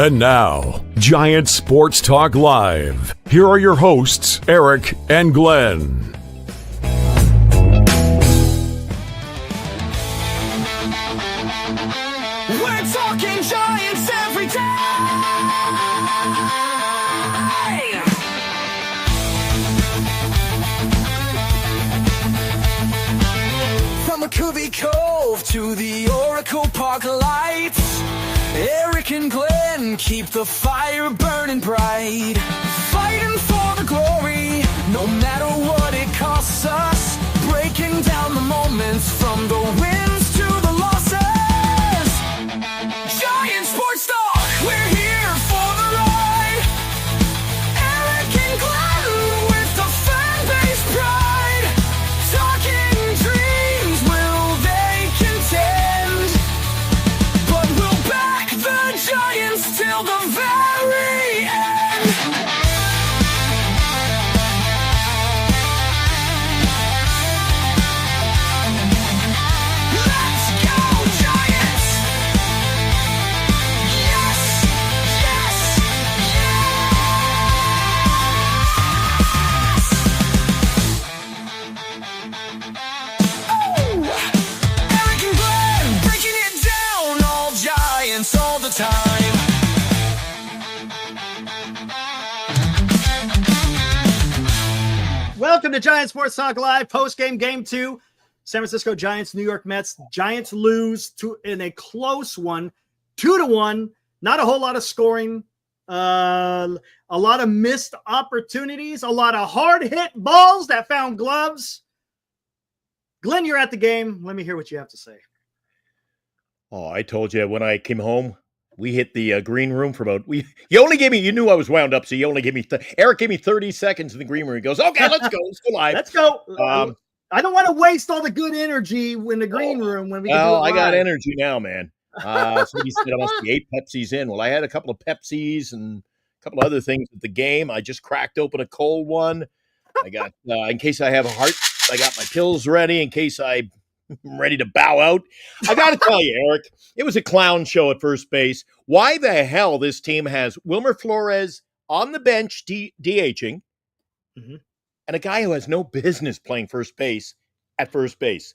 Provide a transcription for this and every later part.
And now, Giant Sports Talk Live. Here are your hosts, Eric and Glenn. We're talking Giants every day. From McCovey Cove to the Oracle Park lights, Eric and Glenn keep the fire burning bright, fighting for the glory, no matter what it costs us, breaking down the moments from the wins to the losses. Giant Sports Talk, we're here for the ride. Eric and Glenn with the fan base pride, talking dreams, will they contend? But we'll back the Giants till the very end. Let's go, Giants! Yes, yes, yes! Oh! Eric and Glenn breaking it down, all Giants all the time. Welcome to Giant Sports Talk Live, Postgame Game 2. San Francisco Giants, New York Mets. Giants lose in a close one, 2-1. Not a whole lot of scoring. A lot of missed opportunities. A lot of hard-hit balls that found gloves. Glenn, you're at the game. Let me hear what you have to say. Oh, I told you when I came home, we hit the green room for about. You only gave me. You knew I was wound up, so you only gave me. Eric gave me 30 seconds in the green room. He goes, "Okay, let's go. Let's go live. Let's go." I don't want to waste all the good energy in the green room when we can do it I got live. energy now, man. So he said I must be 8 Pepsis in. Well, I had a couple of Pepsis and a couple of other things at the game. I just cracked open a cold one. I got in case I have a heart. I got my pills ready in case I'm ready to bow out. I got to tell you, Eric, it was a clown show at first base. Why the hell this team has Wilmer Flores on the bench DHing Mhm. and a guy who has no business playing first base at first base?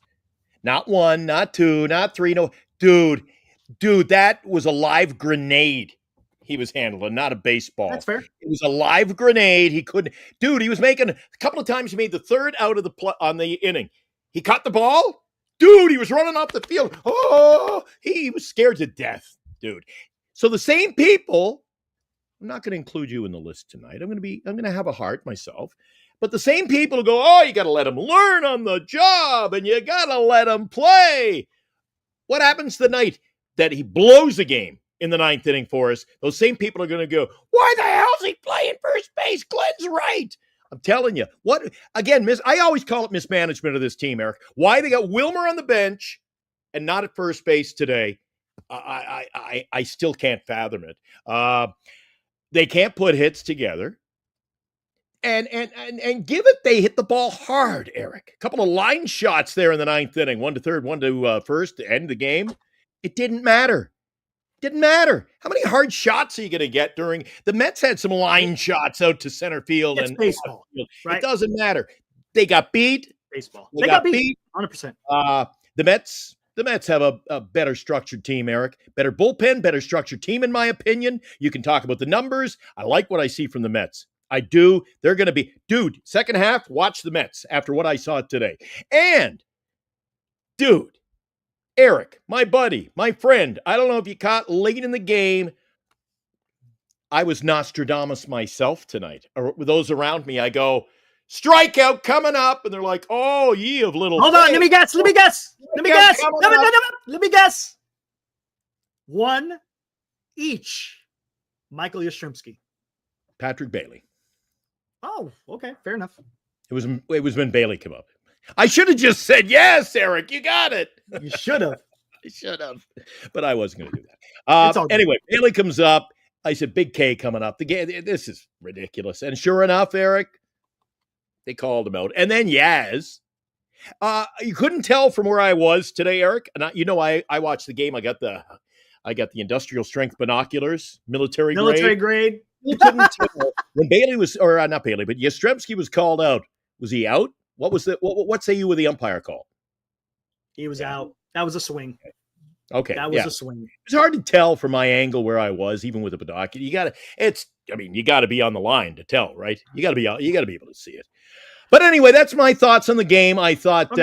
Not 1, not 2, not 3. No, dude, that was a live grenade he was handling, not a baseball. That's fair. It was a live grenade. He couldn't. Dude, he was making a couple of times. He made the third out of on the inning. He caught the ball. Dude, he was running off the field. Oh, he was scared to death, dude. So the same people, I'm not going to include you in the list tonight. I'm going to have a heart myself. But the same people go, "Oh, you got to let him learn on the job and you got to let him play." What happens the night that he blows the game in the 9th inning for us? Those same people are going to go, "Why the hell's he playing first base? Glenn's right." I'm telling you. What again, I always call it mismanagement of this team, Eric. Why they got Wilmer on the bench and not at first base today, I still can't fathom it. They can't put hits together. And give it, they hit the ball hard, Eric. A couple of line shots there in the 9th inning, 1 to third, 1 to first to end the game. It didn't matter. Didn't matter. How many hard shots are you going to get during the Mets had some line shots out to center field It's and baseball, right? It doesn't matter. They got beat. Baseball. They got beat. 100%. The Mets have a better structured team, Eric. Better bullpen, better structured team, in my opinion. You can talk about the numbers. I like what I see from the Mets. I do. They're going to be, dude, second half, watch the Mets after what I saw today. And, dude, Eric, my buddy, my friend, I don't know if you caught late in the game, I was Nostradamus myself tonight. Or with those around me, I go, "Strikeout coming up." And they're like, "Oh, ye of little Hold on. faith." Let me guess. Let me guess. Let me guess. Coming No, no, up. no, no. Let me guess. 1 each. Michael Yastrzemski. Patrick Bailey. Oh, okay. Fair enough. It was when Bailey came up. I should have just said yes, Eric. You got it. You should have. I should have, but I wasn't going to do It's all that. good. Anyway, Bailey comes up. I said, "Big K coming up." The game. This is ridiculous. And sure enough, Eric, they called him out. And then Yaz. You couldn't tell from where I was today, Eric. And I watched the game. I got the I got the industrial strength binoculars, military grade. You couldn't tell when Bailey was, or not Bailey, but Yastrzemski was called out. Was he out? What was the? What say you with the umpire call? He was out. That was a swing. Okay, That was a swing. It's hard to tell from my angle where I was, even with the binocular. You got to be on the line to tell, right? You got to be able to see it. But anyway, that's my thoughts on the game. I thought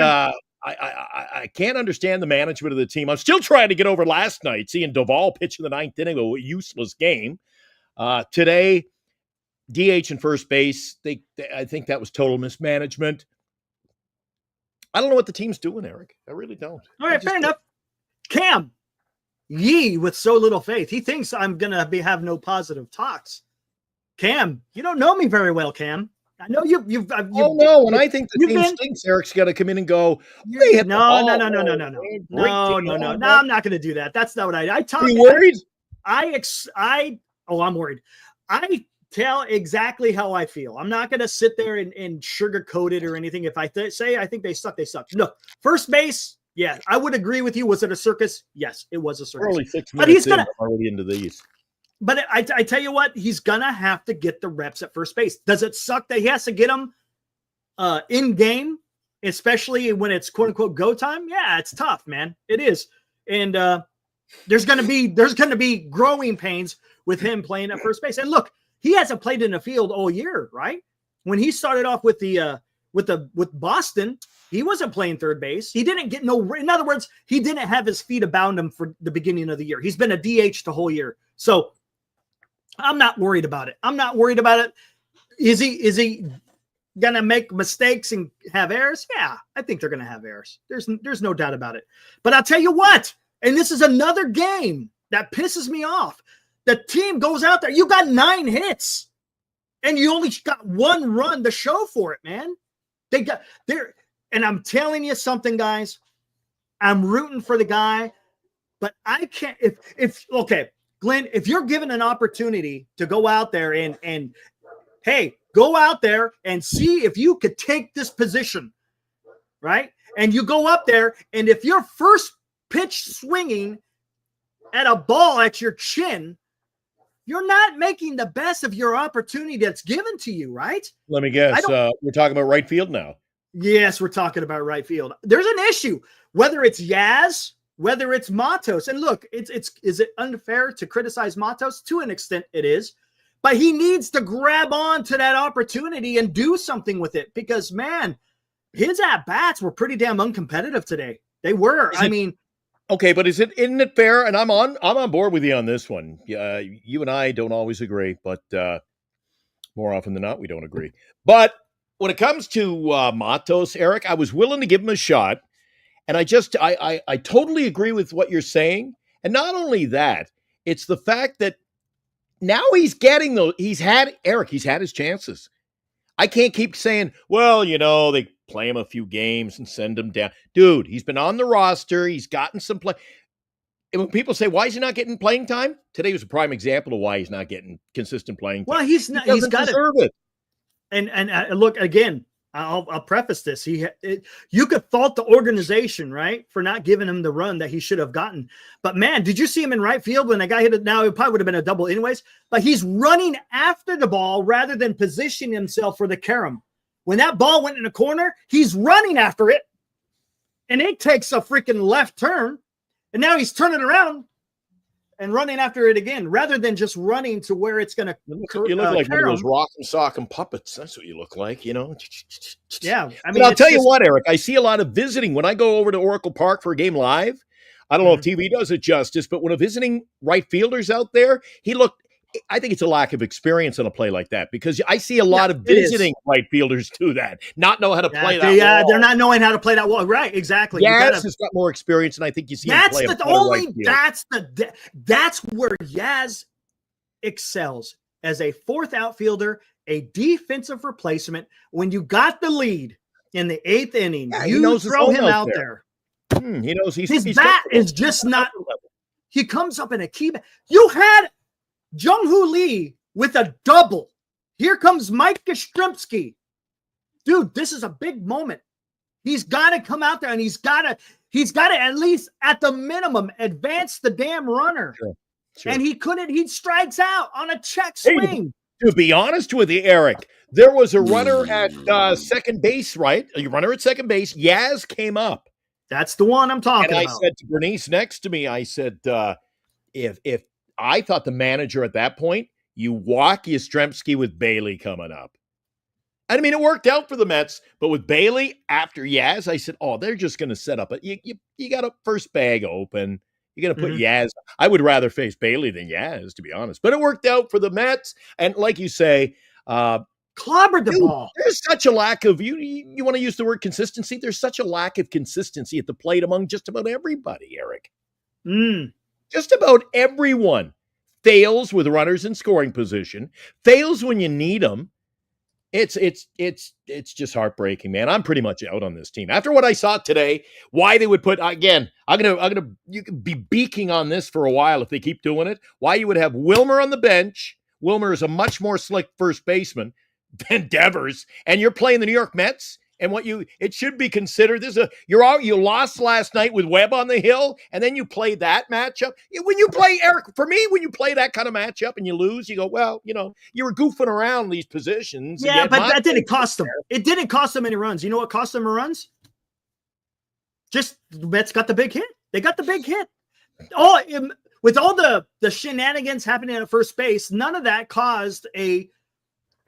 I can't understand the management of the team. I'm still trying to get over last night, seeing Duvall pitch in the ninth inning, a useless game. Today, DH and first base. I think that was total mismanagement. I don't know what the team's doing, Eric. I really don't. All right, fair enough. Cam, Yee with so little faith. He thinks I'm gonna have no positive talks. Cam, you don't know me very well, Cam. I know you. When I think the team stinks, Eric's got to come in and go. No. I'm not going to do that. That's not what I talk. Are you worried? I'm worried. I tell exactly how I feel. I'm not going to sit there and sugarcoat it or anything. If I say I think they suck, they suck. No, first base. Yeah, I would agree with you. Was it a circus? Yes, it was a circus. We're only 6 minutes I'm already into these. But I tell you what, he's going to have to get the reps at first base. Does it suck that he has to get them in game, especially when it's quote unquote go time? Yeah, it's tough, man. It is. And there's going to be growing pains with him playing at first base. And look, he hasn't played in the field all year, right? When he started off with with Boston, he wasn't playing third base. He didn't get in other words, he didn't have his feet abound him for the beginning of the year. He's been a DH the whole year. So I'm not worried about it. Is he gonna make mistakes and have errors? Yeah, I think they're gonna have errors. There's no doubt about it. But I'll tell you what, and this is another game that pisses me off. The team goes out there, you got 9 hits, and you only got 1 run to show for it, man. And I'm telling you something, guys. I'm rooting for the guy, but I can't. Okay. Glenn, if you're given an opportunity to go out there and hey, go out there and see if you could take this position, right? And you go up there, and if your first pitch swinging at a ball at your chin, you're not making the best of your opportunity that's given to you, right? Let me guess. We're talking about right field now. Yes, we're talking about right field. There's an issue, whether it's Yaz, whether it's Matos. And look, is it unfair to criticize Matos? To an extent, it is. But he needs to grab on to that opportunity and do something with it because, man, his at-bats were pretty damn uncompetitive today. They were. Okay, but isn't it fair? And I'm on board with you on this one. You and I don't always agree, but more often than not, we don't agree. But when it comes to Matos, Eric, I was willing to give him a shot. And I totally agree with what you're saying. And not only that, it's the fact that now he's had his chances. I can't keep saying, well, they play him a few games and send him down. Dude, he's been on the roster. He's gotten some play. And when people say, why is he not getting playing time? Today was a prime example of why he's not getting consistent playing time. Well, he's got to it. And look, again, I'll preface this. You could fault the organization, right, for not giving him the run that he should have gotten. But man, did you see him in right field when the guy hit it? Now it probably would have been a double anyways. But he's running after the ball rather than positioning himself for the carom. When that ball went in the corner, he's running after it, and it takes a freaking left turn, and now he's turning around and running after it again, rather than just running to where it's going to. You look like one of those rock and sock and puppets. That's what you look like, Yeah, I'll tell you what, Eric. I see a lot of visiting when I go over to Oracle Park for a game live. I don't know if TV does it justice, but when a visiting right fielder's out there, I think it's a lack of experience on a play like that because I see a lot of visiting right fielders do that, not know how to play that. Yeah, they're not knowing how to play that wall. Right, exactly. Yaz has got more experience, and I think you see him play a better right field. That's where Yaz excels as a fourth outfielder, a defensive replacement. When you got the lead in the 8th inning, you throw him out there. He knows his bat is just not. He comes up in a key. You had Jung-Hoo Lee with a double. Here comes Mike Yastrzemski. Dude, this is a big moment. He's got to come out there and he's got to He's got to at least, at the minimum, advance the damn runner. Sure. And he couldn't. He strikes out on a check Hey, swing. to be honest with you, Eric, there was a runner at second base, right? A runner at second base. Yaz came up. That's the one I'm talking And I about. said to Bernice next to me, I said, if I thought the manager at that point, you walk Yastrzemski with Bailey coming up. I mean, it worked out for the Mets, but with Bailey after Yaz, I said, oh, they're just going to set up. You got a first bag open. You're going to put Yaz. I would rather face Bailey than Yaz, to be honest. But it worked out for the Mets. And like you say, clobbered the ball. There's such a lack of, you want to use the word consistency? There's such a lack of consistency at the plate among just about everybody, Eric. Just about everyone fails with runners in scoring position, fails when you need them. It's just heartbreaking, man. I'm pretty much out on this team after what I saw today. Why they would put, again, you could be beaking on this for a while if they keep doing it. Why you would have Wilmer on the bench. Wilmer is a much more slick first baseman than Devers, and you're playing the New York Mets. And it should be considered you lost last night with Webb on the hill, and then you play that matchup. When you play, Eric, for me, when you play that kind of matchup and you lose, you go, well, you were goofing around these positions. Yeah, but that didn't cost them. It didn't cost them any runs. You know what cost them runs? Just the Mets got the big hit. They got the big hit. With all the shenanigans happening at first base, none of that caused a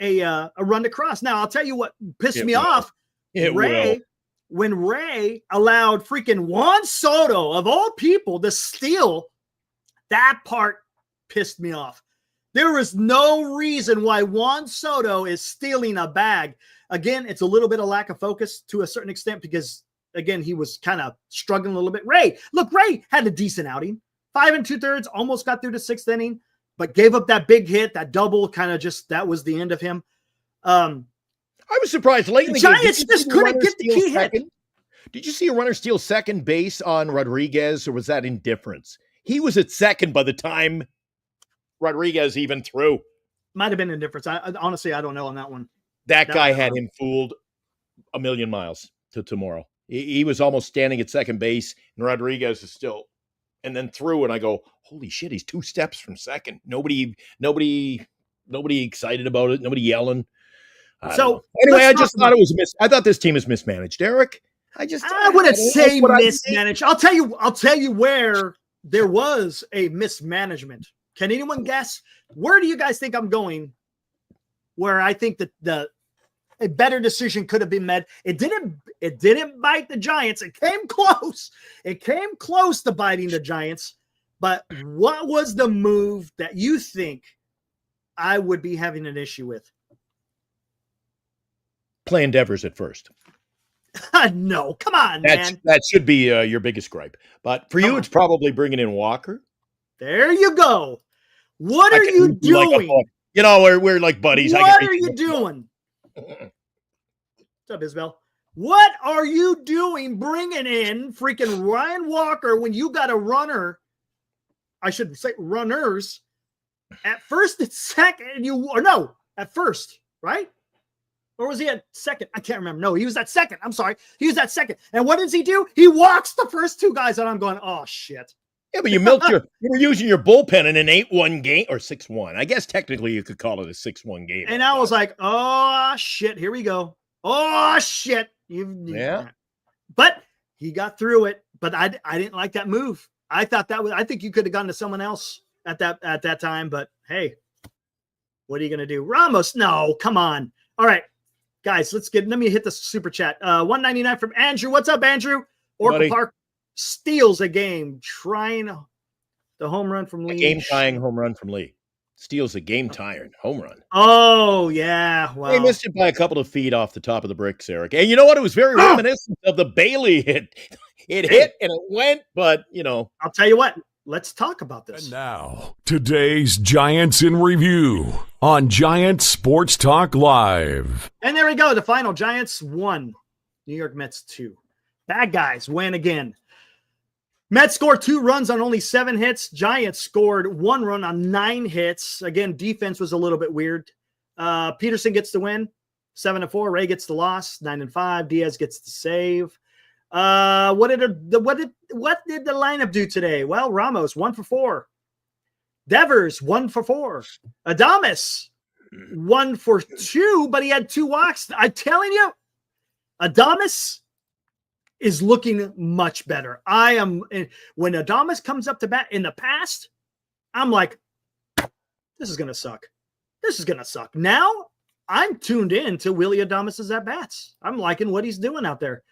run to cross. Now, I'll tell you what pissed me off. When Ray allowed freaking Juan Soto, of all people, to steal, that part pissed me off. There is no reason why Juan Soto is stealing a bag. Again, it's a little bit of lack of focus to a certain extent because, again, he was kind of struggling a little bit. Ray had a decent outing. 5 2/3, almost got through the 6th inning, but gave up that big hit, that double, that was the end of him. I was surprised late in the Giants just couldn't get the key hit. Did you see a runner steal second base on Rodriguez, or was that indifference? He was at second by the time Rodriguez even threw. Might have been indifference. Honestly, I don't know on that one. That guy had him fooled a million miles to tomorrow. He was almost standing at second base, and Rodriguez is still, and then threw, and I go, holy shit, he's 2 steps from second. Nobody excited about it. Nobody yelling. Anyway, I just thought it was I thought this team is mismanaged, Eric. I wouldn't say mismanaged. I'll tell you where there was a mismanagement. Can anyone guess? Where do you guys think I'm going? Where I think that a better decision could have been made. It didn't bite the Giants. It came close. It came close to biting the Giants. But what was the move that you think I would be having an issue with? Playing Devers at first. No, come on, man. That should be your biggest gripe. But for you, it's probably bringing in Walker. There you go. What are you doing? We're like buddies. What are you doing? What's up, Isabel? What are you doing bringing in freaking Ryan Walker when you got a runner? I should say runners at first and second. At first, right? Or was he at second? I can't remember. No, he was at second. I'm sorry. He was at second. And what does he do? He walks the first 2 guys, and I'm going, oh, shit. Yeah, but you were using your bullpen in an 8-1 game, or 6-1. I guess technically you could call it a 6-1 game. And I was like, oh, shit, here we go. Oh, shit. Yeah. But he got through it. But I didn't like that move. I think you could have gone to someone else at that time. But, hey, what are you going to do? Ramos, no, come on. All right. Guys, let me hit the super chat. 199 from Andrew. What's up, Andrew? Oracle Park steals a game, trying the home run from Lee. Game-tying home run from Lee. Steals a game-tying home run. Oh, yeah. Wow. They missed it by a couple of feet off the top of the bricks, Eric. And you know what? It was very reminiscent of the Bailey hit. It hit and it went, but, I'll tell you what. Let's talk about this. And now, today's Giants in Review on Giants Sports Talk Live. And there we go. The final. Giants 1, New York Mets 2. Bad guys win again. Mets scored 2 runs on only 7 hits. Giants scored 1 run on 9 hits. Again, defense was a little bit weird. Peterson gets the win, 7-4. Ray gets the loss, 9-5. Diaz gets the save. What did the lineup do today? Well, Ramos 1 for 4. Devers 1 for 4. Adames 1 for 2, but he had 2 walks. I'm telling you, Adames is looking much better. When Adames comes up to bat in the past, I'm like, this is gonna suck. This is gonna suck. Now I'm tuned in to Willie Adames' at bats. I'm liking what he's doing out there.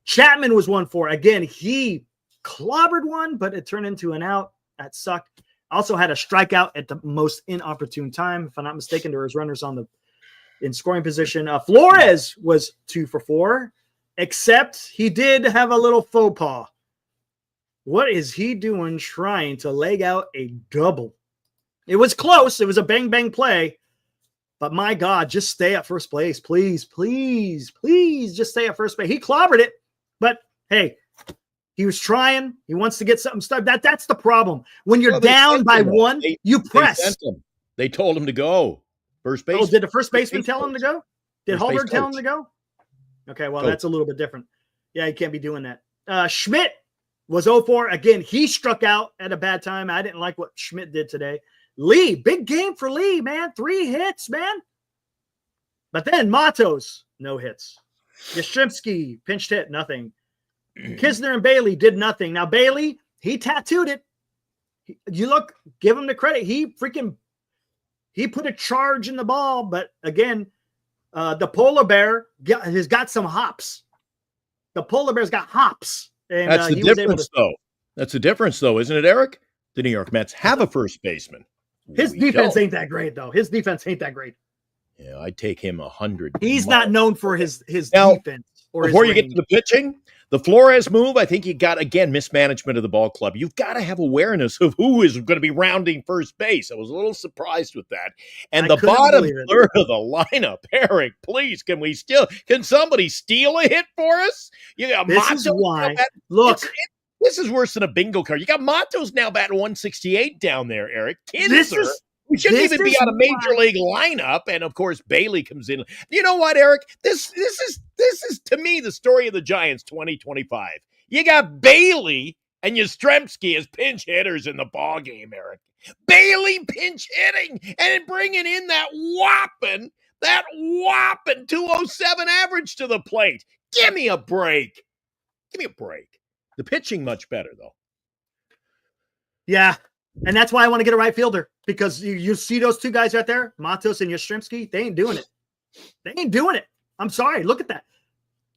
Chapman was 1 for. Again, he clobbered one, but it turned into an out. That sucked. Also had a strikeout at the most inopportune time. If I'm not mistaken, there was runners in scoring position. Flores was 2 for 4, except he did have a little faux pas. What is he doing trying to leg out a double? It was close. It was a bang-bang play. But my God, just stay at first base. Please, please, please just stay at first base. He clobbered it. But, hey, he was trying. He wants to get something started. That's the problem. When you're down by 1, you press. They told him to go. First base. Oh, did the first baseman tell him to go? Did Hallberg tell him to go? Okay, well, that's a little bit different. Yeah, you can't be doing that. Schmidt was 0-4. Again, he struck out at a bad time. I didn't like what Schmidt did today. Lee, big game for Lee, man. 3 hits, man. But then Matos, no hits. Yastrzemski, pinched hit, nothing. Kisner and Bailey did nothing. Now, Bailey, he tattooed it. You look, give him the credit. He put a charge in the ball. But again, the polar bear has got some hops. The polar bear's got hops. And that's the difference, though. That's the difference, though, isn't it, Eric? The New York Mets have a first baseman. His defense ain't that great, though. His defense ain't that great. Yeah, I'd take him 100. He's not known for his now, defense. Or before his you get to the pitching, the Flores move, I think you got, again, mismanagement of the ball club. You've got to have awareness of who is going to be rounding first base. I was a little surprised with that. And the bottom third of the lineup, Eric, please, can somebody steal a hit for us? You got this is why. Look. This is worse than a bingo card. You got Matos now batting 168 down there, Eric. We shouldn't even be on a major league lineup. And of course, Bailey comes in. You know what, Eric? This is to me the story of the Giants 2025. You got Bailey and Yastrzemski as pinch hitters in the ball game, Eric. Bailey pinch hitting and bringing in that whopping 207 average to the plate. Give me a break. The pitching much better, though. Yeah, and that's why I want to get a right fielder, because you see those 2 guys right there, Matos and Yastrzemski, they ain't doing it. I'm sorry. Look at that.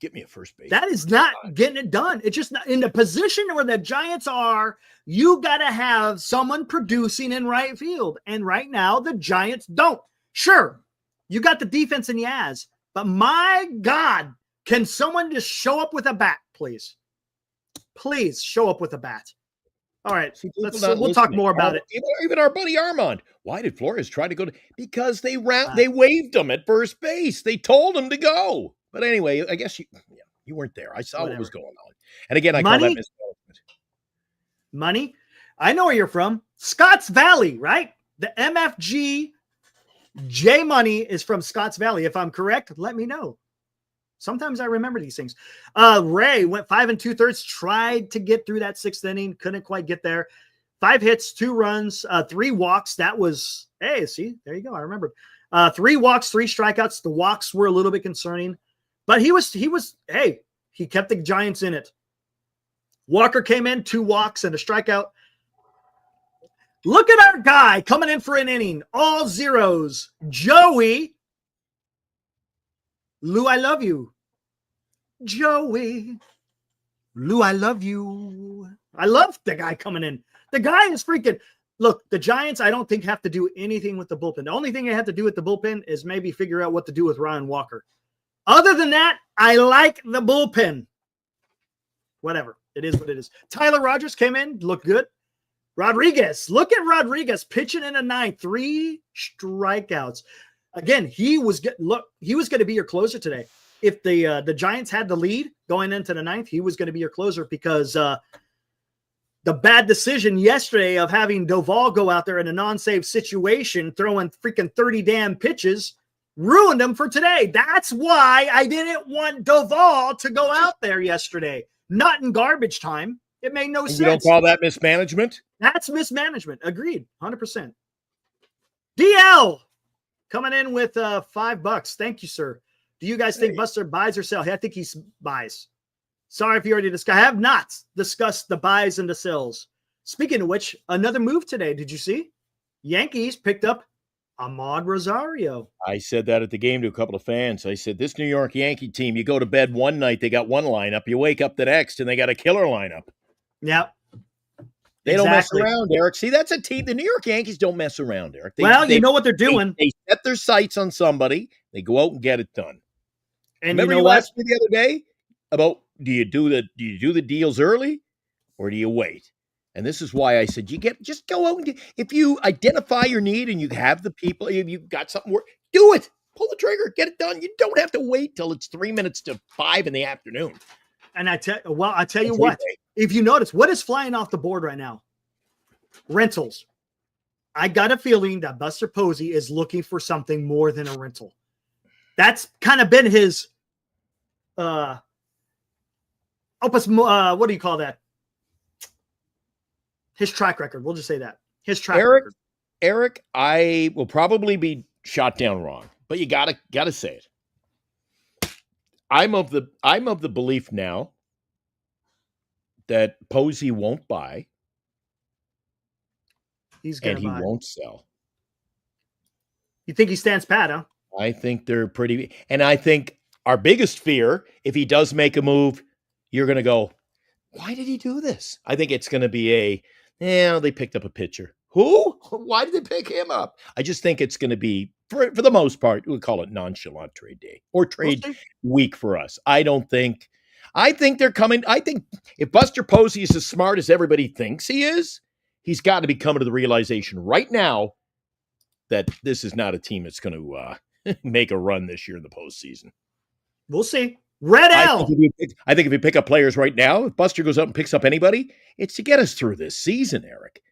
Get me a first base. That is not getting it done. It's just not in the position where the Giants are. You got to have someone producing in right field. And right now, the Giants don't. Sure, you got the defense in Yaz, but my God, can someone just show up with a bat, please? Please show up with a bat. All right, we'll talk more about it. Even our buddy Armand. Why did Flores try to go because they waved him at first base. They told him to go. But anyway, I guess you weren't there. I saw what was going on. And again, I call that mismanagement. Money? I know where you're from. Scotts Valley, right? The MFG J Money is from Scotts Valley. If I'm correct, let me know. Sometimes I remember these things. Ray went 5 2/3, tried to get through that 6th inning, couldn't quite get there. 5 hits, 2 runs, 3 walks. That was, hey, see, there you go. I remember. 3 walks, 3 strikeouts. The walks were a little bit concerning, but he kept the Giants in it. Walker came in, 2 walks and a strikeout. Look at our guy coming in for an inning, all zeros. Joey. Lou, I love you. Joey. Lou, I love you. I love the guy coming in. The guy is freaking. Look, the Giants, I don't think have to do anything with the bullpen. The only thing they have to do with the bullpen is maybe figure out what to do with Ryan Walker. Other than that, I like the bullpen. Whatever. It is what it is. Tyler Rogers came in, looked good. Rodriguez. Look at Rodriguez pitching in a 9th. 3 strikeouts. Again, he was going to be your closer today. If the Giants had the lead going into the 9th, he was going to be your closer because the bad decision yesterday of having Doval go out there in a non-save situation, throwing freaking 30 damn pitches, ruined them for today. That's why I didn't want Doval to go out there yesterday. Not in garbage time. It made no sense. You don't call that mismanagement? That's mismanagement. Agreed. 100%. DL coming in with $5. Thank you, sir. Do you guys think Buster buys or sell? I think he buys. Sorry if you already discussed. I have not discussed the buys and the sells. Speaking of which, another move today. Did you see? Yankees picked up Ahmad Rosario. I said that at the game to a couple of fans. I said, this New York Yankee team, you go to bed one night, they got one lineup. You wake up the next, and they got a killer lineup. Yeah. They don't mess around, Eric. See, that's a team. The New York Yankees don't mess around, Eric. You know what they're doing. They set their sights on somebody. They go out and get it done. And remember, you know asked me the other day about do you do the deals early or do you wait? And this is why I said just go out and get. If you identify your need and you have the people, if you've got something do it. Pull the trigger, get it done. You don't have to wait till it's 3 minutes to 5 in the afternoon. And I tell you what, if you notice, what is flying off the board right now? Rentals. I got a feeling that Buster Posey is looking for something more than a rental. That's kind of been his what do you call that? His track record. We'll just say that. His track record. Eric, I will probably be shot down wrong, but you gotta say it. I'm of the belief now that Posey won't buy. He's gonna buy. He won't sell. You think he stands pat, huh? I think they're pretty, and I think our biggest fear, if he does make a move, you're going to go, why did he do this? I think it's going to be they picked up a pitcher. Who? Why did they pick him up? I just think it's going to be, for the most part, we call it nonchalant trade day or trade week for us. I think they're coming. I think if Buster Posey is as smart as everybody thinks he is, he's got to be coming to the realization right now that this is not a team that's going to make a run this year in the postseason. We'll see. Red L. I think if you pick up players right now, if Buster goes out and picks up anybody, it's to get us through this season, Eric.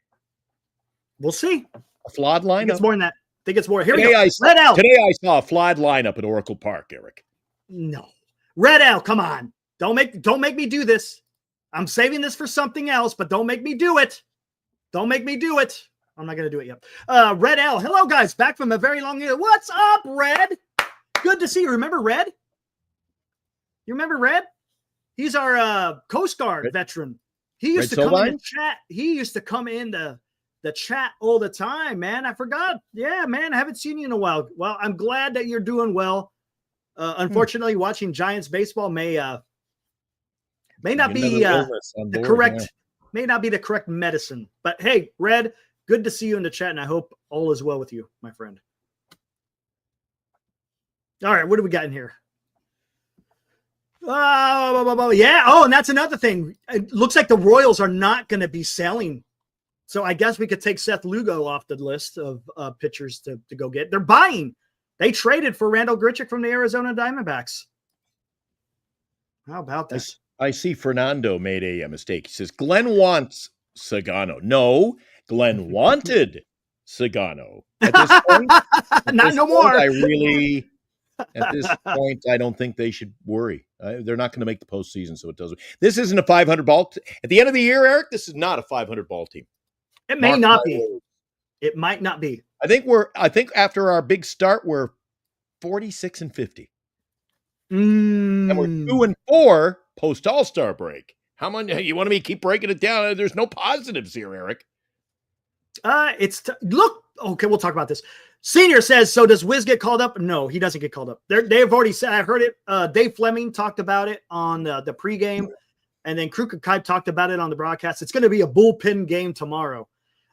We'll see. A flawed lineup. It's more than that. I think it's more. Here today we go. Red L. Today I saw a flawed lineup at Oracle Park, Eric. No. Red L, come on. Don't make me do this. I'm saving this for something else, but don't make me do it. Don't make me do it. I'm not going to do it yet. Red L. Hello, guys. Back from a very long year. What's up, Red? Good to see you. Remember Red? You remember Red? He's our Coast Guard veteran. He used to come in and chat. He used to come into the chat all the time, man. I forgot. Yeah, man. I haven't seen you in a while. Well, I'm glad that you're doing well. Unfortunately, watching Giants baseball may not be the correct. Yeah. May not be the correct medicine. But hey, Red, good to see you in the chat, and I hope all is well with you, my friend. All right, what do we got in here? Yeah. Oh, and that's another thing. It looks like the Royals are not going to be selling. So I guess we could take Seth Lugo off the list of pitchers to go get. They're buying. They traded for Randall Grichuk from the Arizona Diamondbacks. How about that? I see Fernando made a mistake. He says, Glenn wants Sagano. No, Glenn wanted Sagano. At this point, no more. At this point, I don't think they should worry. They're not going to make the postseason, so it doesn't. This isn't a 500 ball. At the end of the year, Eric, this is not a 500 ball team. It may not be. It might not be. I think after our big start, we're 46-50. And we're 2-4 post All-Star break. How many? You want me to keep breaking it down? There's no positives here, Eric. Look. Okay, we'll talk about this. Senior says, so does Wiz get called up? No, he doesn't get called up. They've already said, I heard it. Dave Fleming talked about it on the pregame, and then Kruk and Kipe talked about it on the broadcast. It's going to be a bullpen game tomorrow.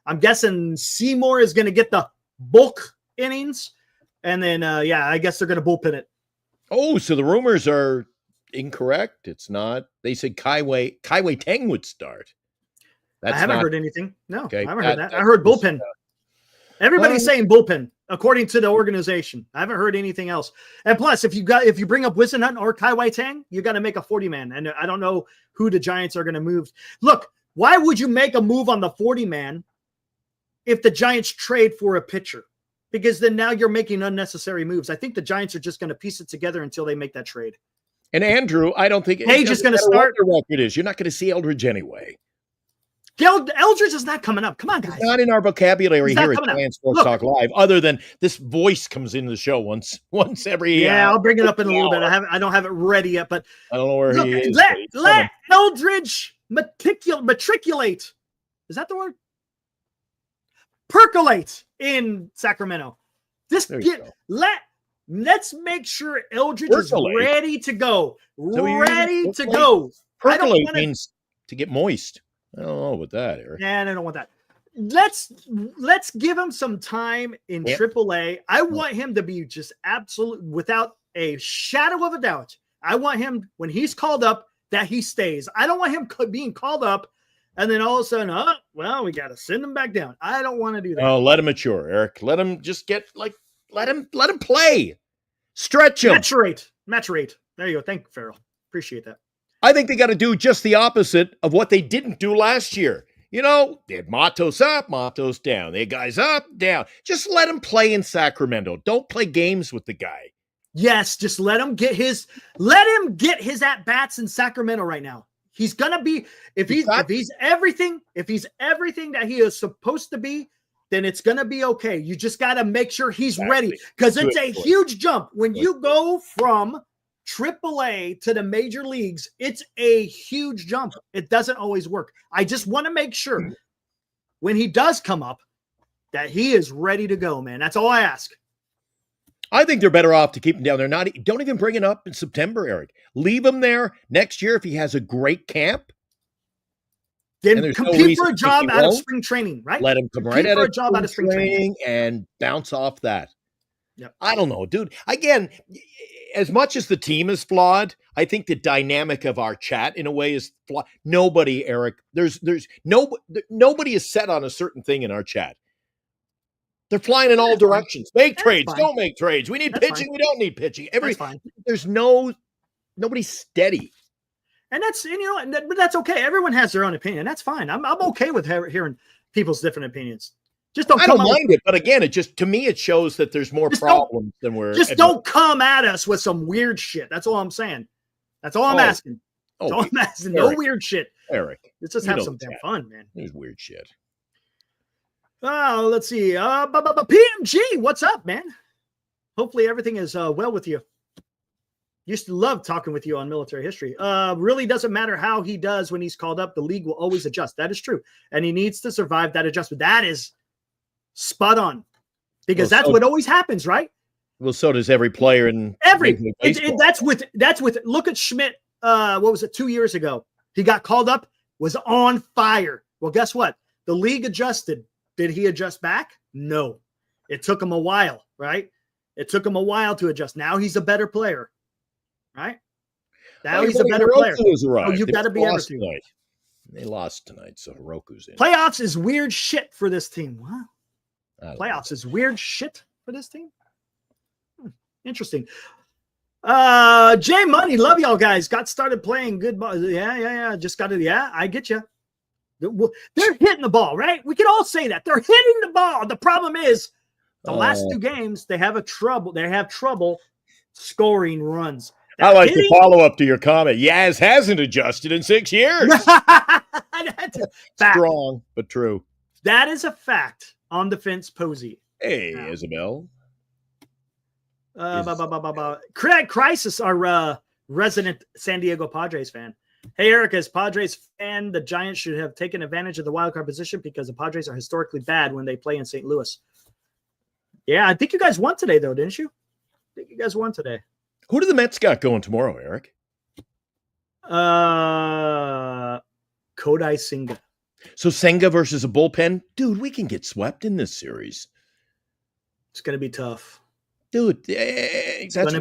I'm guessing Seymour is going to get the bulk innings, and then, I guess they're going to bullpen it. Oh, so the rumors are incorrect. It's not. They said Kaiwei Tang would start. I haven't heard anything. No, okay. I haven't heard that. I heard bullpen. Everybody's saying bullpen, according to the organization. I haven't heard anything else. And plus, if you bring up Wissenhunt or Kaiwei Tang, you got to make a 40-man. And I don't know who the Giants are going to move. Look, why would you make a move on the 40-man if the Giants trade for a pitcher? because then now you're making unnecessary moves. I think the Giants are just going to piece it together until they make that trade. And Andrew, I don't think Page is going to start. What the record is, you're not going to see Eldridge anyway. Eldridge is not coming up. Come on, guys. It's not in our vocabulary here at coming up. Giant Sports Talk Live, other than this voice comes in the show once every. Yeah, I'll bring it up in a little bit. I don't have it ready yet, but I don't know where he is. Let Eldridge matriculate. Is that the word? Percolate in Sacramento. Let's make sure Eldridge is ready to go. Percolate means to get moist. I don't know about that, Eric. Yeah, I don't want that. Let's give him some time in AAA. I want him to be just absolute, without a shadow of a doubt. I want him, when he's called up, that he stays. I don't want him being called up and then all of a sudden, we got to send him back down. I don't want to do that. Oh, let him mature, Eric. Let him just get let him play. Stretch him. Maturate. There you go. Thank you, Farrell. Appreciate that. I think they got to do just the opposite of what they didn't do last year. They had Matos up, Matos down. They had guys up, down. Just let him play in Sacramento. Don't play games with the guy. Yes, just let him get his at-bats in Sacramento right now. He's gonna be if he's everything that he is supposed to be, then it's gonna be okay. You just gotta make sure he's ready, because it's a huge jump when you go from AAA to the major leagues. It's a huge jump. It doesn't always work. I just want to make sure when he does come up that he is ready to go, man. That's all I ask. I think they're better off to keep him down there. Don't even bring it up in September, Eric. Leave him there next year if he has a great camp. Then compete for a job out of spring training, right? Let him come right out of job out of spring training and bounce off that. Yep. I don't know, dude. Again, as much as the team is flawed, I think the dynamic of our chat in a way is flawed. Nobody, Eric, nobody is set on a certain thing in our chat. They're flying in all directions. Make trades, don't make trades. We need pitching, we don't need pitching. There's nobody's steady. And but that's okay. Everyone has their own opinion. That's fine. I'm okay with hearing people's different opinions. Just don't. I don't mind it, but again, to me it shows that there's more problems than we're. Just don't come at us with some weird shit. That's all I'm saying. That's all I'm asking. That's all I'm asking. No weird shit, Eric. Let's just have some damn fun, man. There's weird shit. Oh, let's see. PMG, what's up, man? Hopefully everything is well with you. Used to love talking with you on military history. Really doesn't matter how he does when he's called up. The league will always adjust. That is true. And he needs to survive that adjustment. That is spot on. Because that's what always happens, right? Well, so does every player in that's with look at Schmidt. What was it, 2 years ago? He got called up, was on fire. Well, guess what? The league adjusted. Did he adjust back? No. It took him a while, right? It took him a while to adjust. Now he's a better player, right? Now he's a better player. Oh, you've got to be able to. They lost tonight, so Hiroku's in. Playoffs is weird shit for this team. Wow. Playoffs is weird shit for this team. Interesting. J Money, love y'all guys. Got started playing good ball. Yeah. Just got to. Yeah, I get you. They're hitting the ball, right? We can all say that they're hitting the ball. The problem is the last two games they have trouble scoring runs. I like the follow-up to your comment. Yaz hasn't adjusted in 6 years. Strong, but true. That is a fact on the fence, Posey. Hey, Isabel. Craig Crisis, our resident San Diego Padres fan. Hey, Eric, as Padres fan, the Giants should have taken advantage of the wild card position because the Padres are historically bad when they play in St. Louis. Yeah, I think you guys won today, though, didn't you? I think you guys won today. Who do the Mets got going tomorrow, Eric? Kodai Senga. So Senga versus a bullpen? Dude, we can get swept in this series. It's going to be tough. Dude, that's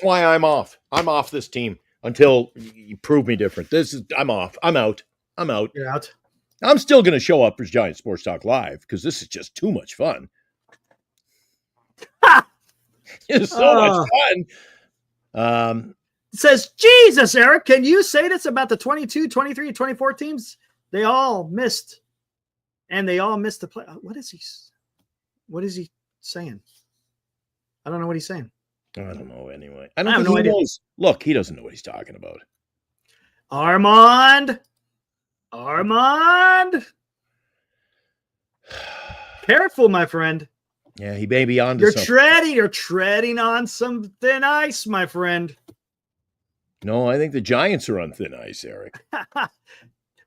why I'm off. I'm off this team until you prove me different. I'm off. I'm out. You're out. I'm still going to show up for Giant Sports Talk Live because this is just too much fun. It's so much fun. It says, Jesus, Eric, can you say this about the 22, 23, 24 teams? They all missed. And they all missed the play. What is he saying? I don't know what he's saying. I don't know anyway. I have think no he idea. knows. Look, he doesn't know what he's talking about. Armand. Careful, my friend. Yeah, he may be on to You're something. You're treading on some thin ice, my friend. No, I think the Giants are on thin ice, Eric.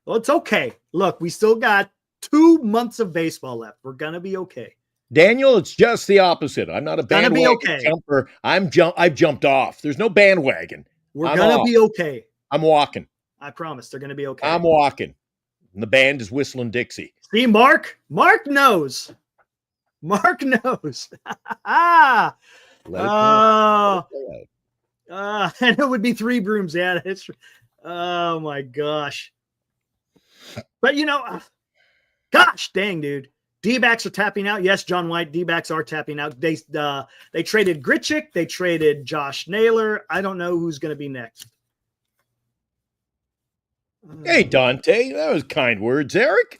Well, it's okay. Look, we still got 2 months of baseball left. We're gonna be okay. Daniel, it's just the opposite. I'm not a Gonna be bandwagon okay. jumper. I've jumped off. There's no bandwagon. We're I'm gonna off. be okay. I'm walking. I promise. They're gonna be okay. I'm walking. And the band is whistling Dixie. See, Mark knows. Mark knows. Let it Oh, play out. and it would be 3 brooms. Yeah, it's. Oh my gosh. But gosh dang, dude. D-backs are tapping out. Yes, John White. D-backs are tapping out. They traded Gritchick. They traded Josh Naylor. I don't know who's going to be next. Hey, Dante. That was kind words, Eric.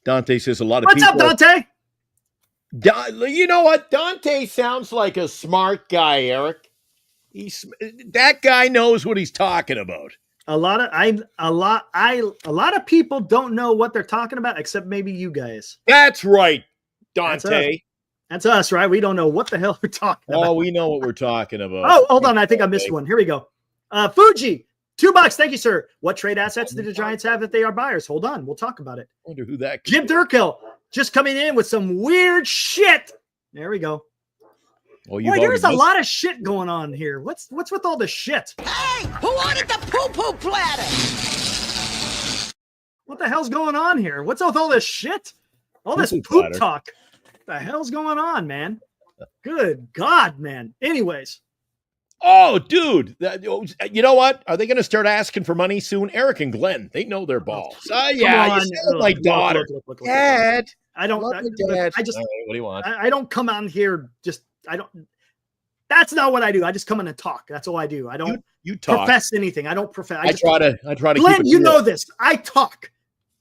Dante says a lot of What's people. up, Dante? You know what? Dante sounds like a smart guy, Eric. That guy knows what he's talking about. A lot of people don't know what they're talking about, except maybe you guys. That's right, Dante. That's us, right? We don't know what the hell we're talking about. Oh, we know what we're talking about. Oh, hold on. I think I missed one. Here we go. Fuji, $2. Thank you, sir. What trade assets did the Giants have if they are buyers? Hold on. We'll talk about it. I wonder who that could Jim be. Durkill just coming in with some weird shit. There we go. Oh, Boy, there's a lot of shit going on here. What's with all the shit? Hey, who wanted the poo-poo platter? What the hell's going on here? What's with all this shit? All this Poo-poo poop platter. talk. What the hell's going on, man? Good God, man. Anyways. Oh, dude. You know what? Are they going to start asking for money soon? Eric and Glenn, they know their balls. Yeah, you on. sound like daughter. Look. Dad. I don't. Love I, you, Dad. I just. All right, what do you want? I don't come on here. Just. I don't. That's not what I do. I just come in and talk. That's all I do. I don't You talk. profess anything. I don't profess. I try to Glenn, keep it you real. know this. I talk.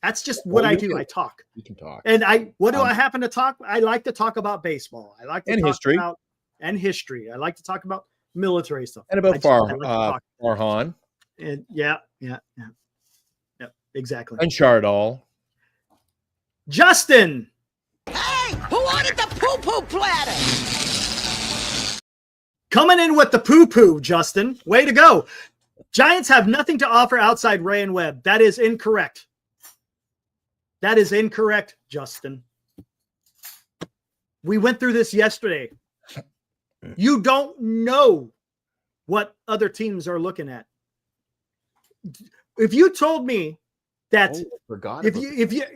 That's just what Well, I you do. do. I talk. You can talk. And what do I happen to talk? I like to talk about baseball. I like to And talk history. about history. I like to talk about military stuff. And about I like to talk. Farhan And yeah, exactly. and Chardol. Justin, Hey, who wanted the poo-poo platter? coming in with the poo-poo, Justin. Way to go. Giants have nothing to offer outside Ray and Webb. That is incorrect. That is incorrect, Justin. We went through this yesterday. You don't know what other teams are looking at. If you told me that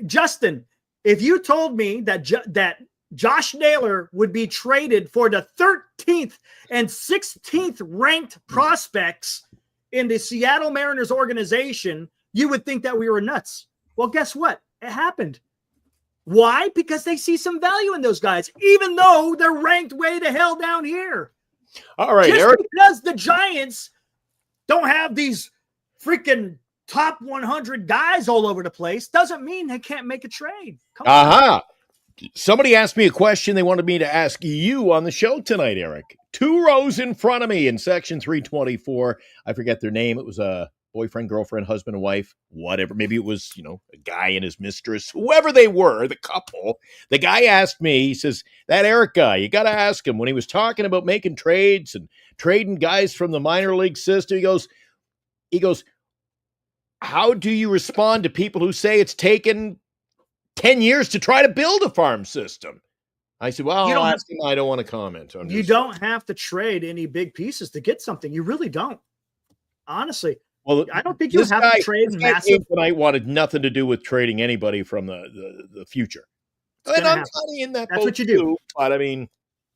Justin, if you told me that that Josh Naylor would be traded for the 13th and 16th ranked prospects in the Seattle Mariners organization, you would think that we were nuts. Well, guess what? It happened. Why? Because they see some value in those guys, even though they're ranked way the hell down here. All right, Just Eric. because the Giants don't have these freaking top 100 guys all over the place doesn't mean they can't make a trade. Come on. Aha. Somebody asked me a question they wanted me to ask you on the show tonight, Eric. 2 rows in front of me in section 324. I forget their name. It was a boyfriend, girlfriend, husband, and wife, whatever. Maybe it was, a guy and his mistress, whoever they were, the couple. The guy asked me, he says, that Eric guy, you got to ask him when he was talking about making trades and trading guys from the minor league system. He goes, how do you respond to people who say it's taken 10 years to try to build a farm system? I said, well, You don't I'll have- ask him. I don't want to comment. You don't have to trade any big pieces to get something. You really don't. Honestly, Well, I don't think you this have guy- to trade this guy massive. came tonight wanted nothing to do with trading anybody from the future. And gonna I'm happen. kind of in that That's boat what you do. too, but I mean,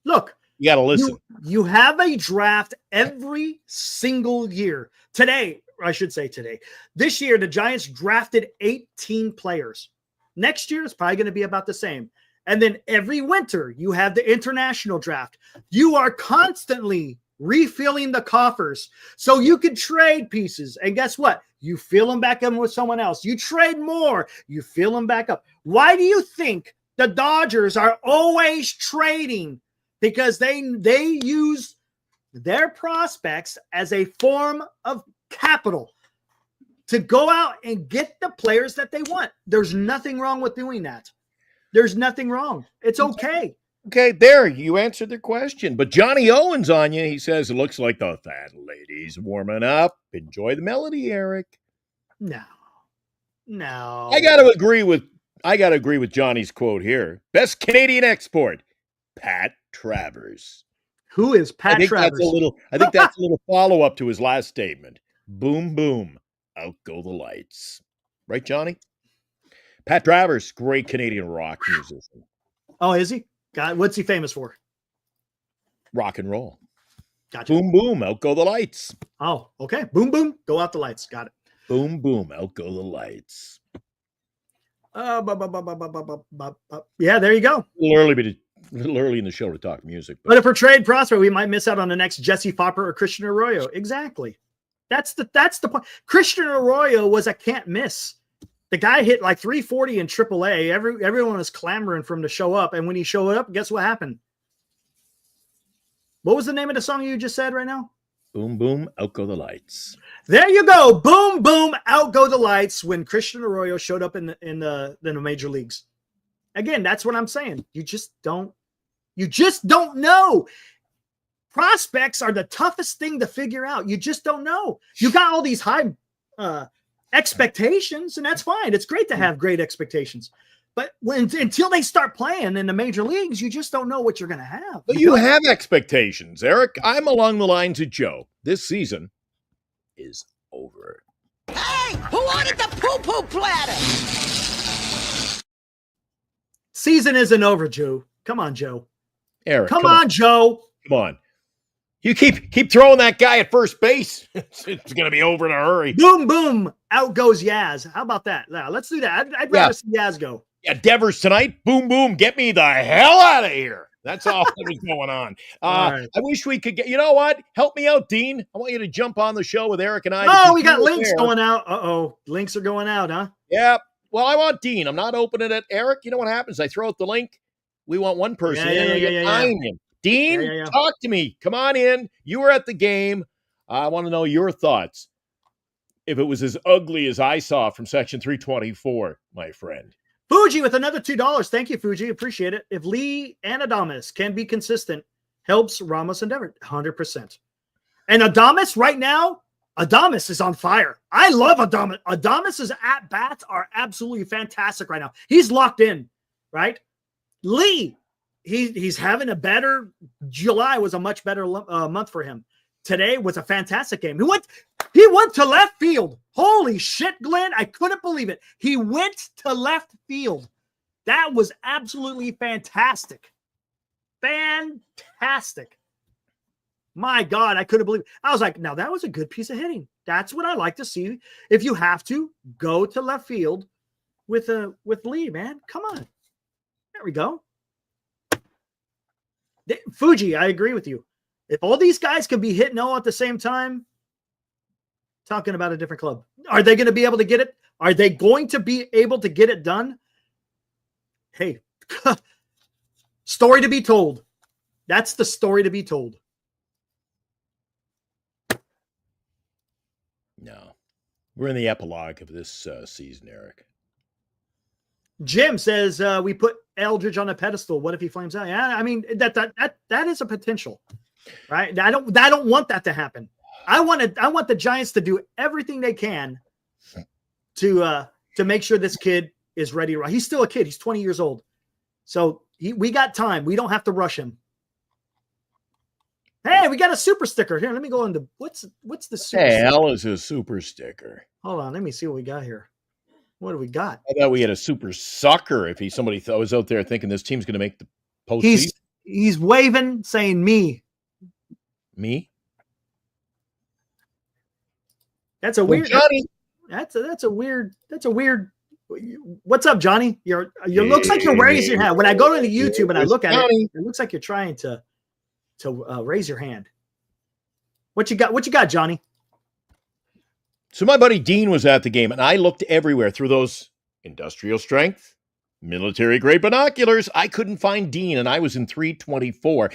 Look, you got to listen. you have a draft every single year. Today, I should say today. This year, the Giants drafted 18 players. Next year, it's probably going to be about the same. And then every winter, you have the international draft. You are constantly refilling the coffers so you can trade pieces. And guess what? You fill them back up with someone else. You trade more. You fill them back up. Why do you think the Dodgers are always trading because they use their prospects as a form of capital to go out and get the players that they want. There's nothing wrong with doing that. There's nothing wrong. It's okay. Okay, there, you answered the question. But Johnny Owens on you, he says, it looks like the fat lady's warming up. Enjoy the melody, Eric. No. I gotta agree with Johnny's quote here. Best Canadian export, Pat Travers. Who is Pat Travers? I think that's a little follow-up to his last statement. Boom, boom, out go the lights. Right, Johnny? Pat Travers, great Canadian rock musician. Oh, is he? God, what's he famous for? Rock and roll. Gotcha. Boom, boom, out go the lights. Oh, okay. Boom, boom, go out the lights. Got it. Boom, boom, out go the lights. Yeah, there you go. A little early in the show to talk music. But if we're trade prospect, we might miss out on the next Jesse Fopper or Christian Arroyo. Exactly. That's the point. Christian Arroyo was a can't miss. The guy hit like 340 in AAA. Everyone was clamoring for him to show up. And when he showed up, guess what happened? What was the name of the song you just said right now? Boom, boom, out go the lights. There you go. Boom, boom, out go the lights when Christian Arroyo showed up in the major leagues. Again, that's what I'm saying. You just don't know. Prospects are the toughest thing to figure out. You just don't know. You got all these high expectations, and that's fine. It's great to have great expectations. But until they start playing in the major leagues, you just don't know what you're going to have. But you have expectations, Eric. I'm along the lines of Joe. This season is over. Hey, who ordered the poo-poo platter? Season isn't over, Joe. Come on, Joe. Eric, come on, Joe. Come on. You keep throwing that guy at first base. It's going to be over in a hurry. Boom, boom. Out goes Yaz. How about that? Now, let's do that. I'd rather see Yaz go. Yeah, Devers tonight. Boom, boom. Get me the hell out of here. That's all that was going on. Right. I wish we could get, you know what? Help me out, Dean. I want you to jump on the show with Eric and I. Oh, we got links going out. Uh-oh. Links are going out, huh? Yeah. Well, I want Dean. I'm not opening it. Eric, you know what happens? I throw out the link. We want one person. Yeah. Dean, talk to me. Come on in. You were at the game. I want to know your thoughts. If it was as ugly as I saw from section 324, my friend. Fuji with another $2. Thank you, Fuji. Appreciate it. If Lee and Adames can be consistent, helps Ramos and Devers 100%. And Adames right now, Adames is on fire. I love Adames. Adames's at-bats are absolutely fantastic right now. He's locked in, right? Lee, he's having a better – July was a much better month for him. Today was a fantastic game. He went to left field. Holy shit, Glenn. I couldn't believe it. He went to left field. That was absolutely fantastic. Fantastic. My God, I couldn't believe it. I was like, now that was a good piece of hitting. That's what I like to see. If you have to, go to left field with Lee, man. Come on. There we go. Fuji, I agree with you. If all these guys can be hitting all at the same time, talking about a different club. Are they going to be able to get it? Are they going to be able to get it done? Hey, story to be told. That's the story to be told. No. We're in the epilogue of this season, Eric. Jim says we put Eldridge on a pedestal. What if he flames out? Yeah, I mean that is a potential, right? I don't want that to happen. I want the Giants to do everything they can to make sure this kid is ready. He's still a kid. He's 20 years old, so we got time. We don't have to rush him. Hey, we got a super sticker here. Let me go into what's the super. Hey, hell is a super sticker. Hold on, let me see what we got here. What do we got? I thought we had a super sucker. If somebody was out there thinking this team's going to make the postseason. He's waving, saying me. Me? That's a weird. Johnny. That's a weird. What's up, Johnny? You looks like you're raising your hand. When I go to the YouTube and I look at it, it looks like you're trying to raise your hand. What you got, Johnny? So my buddy Dean was at the game, and I looked everywhere through those industrial strength, Military grade binoculars. I couldn't find Dean, and I was in 324.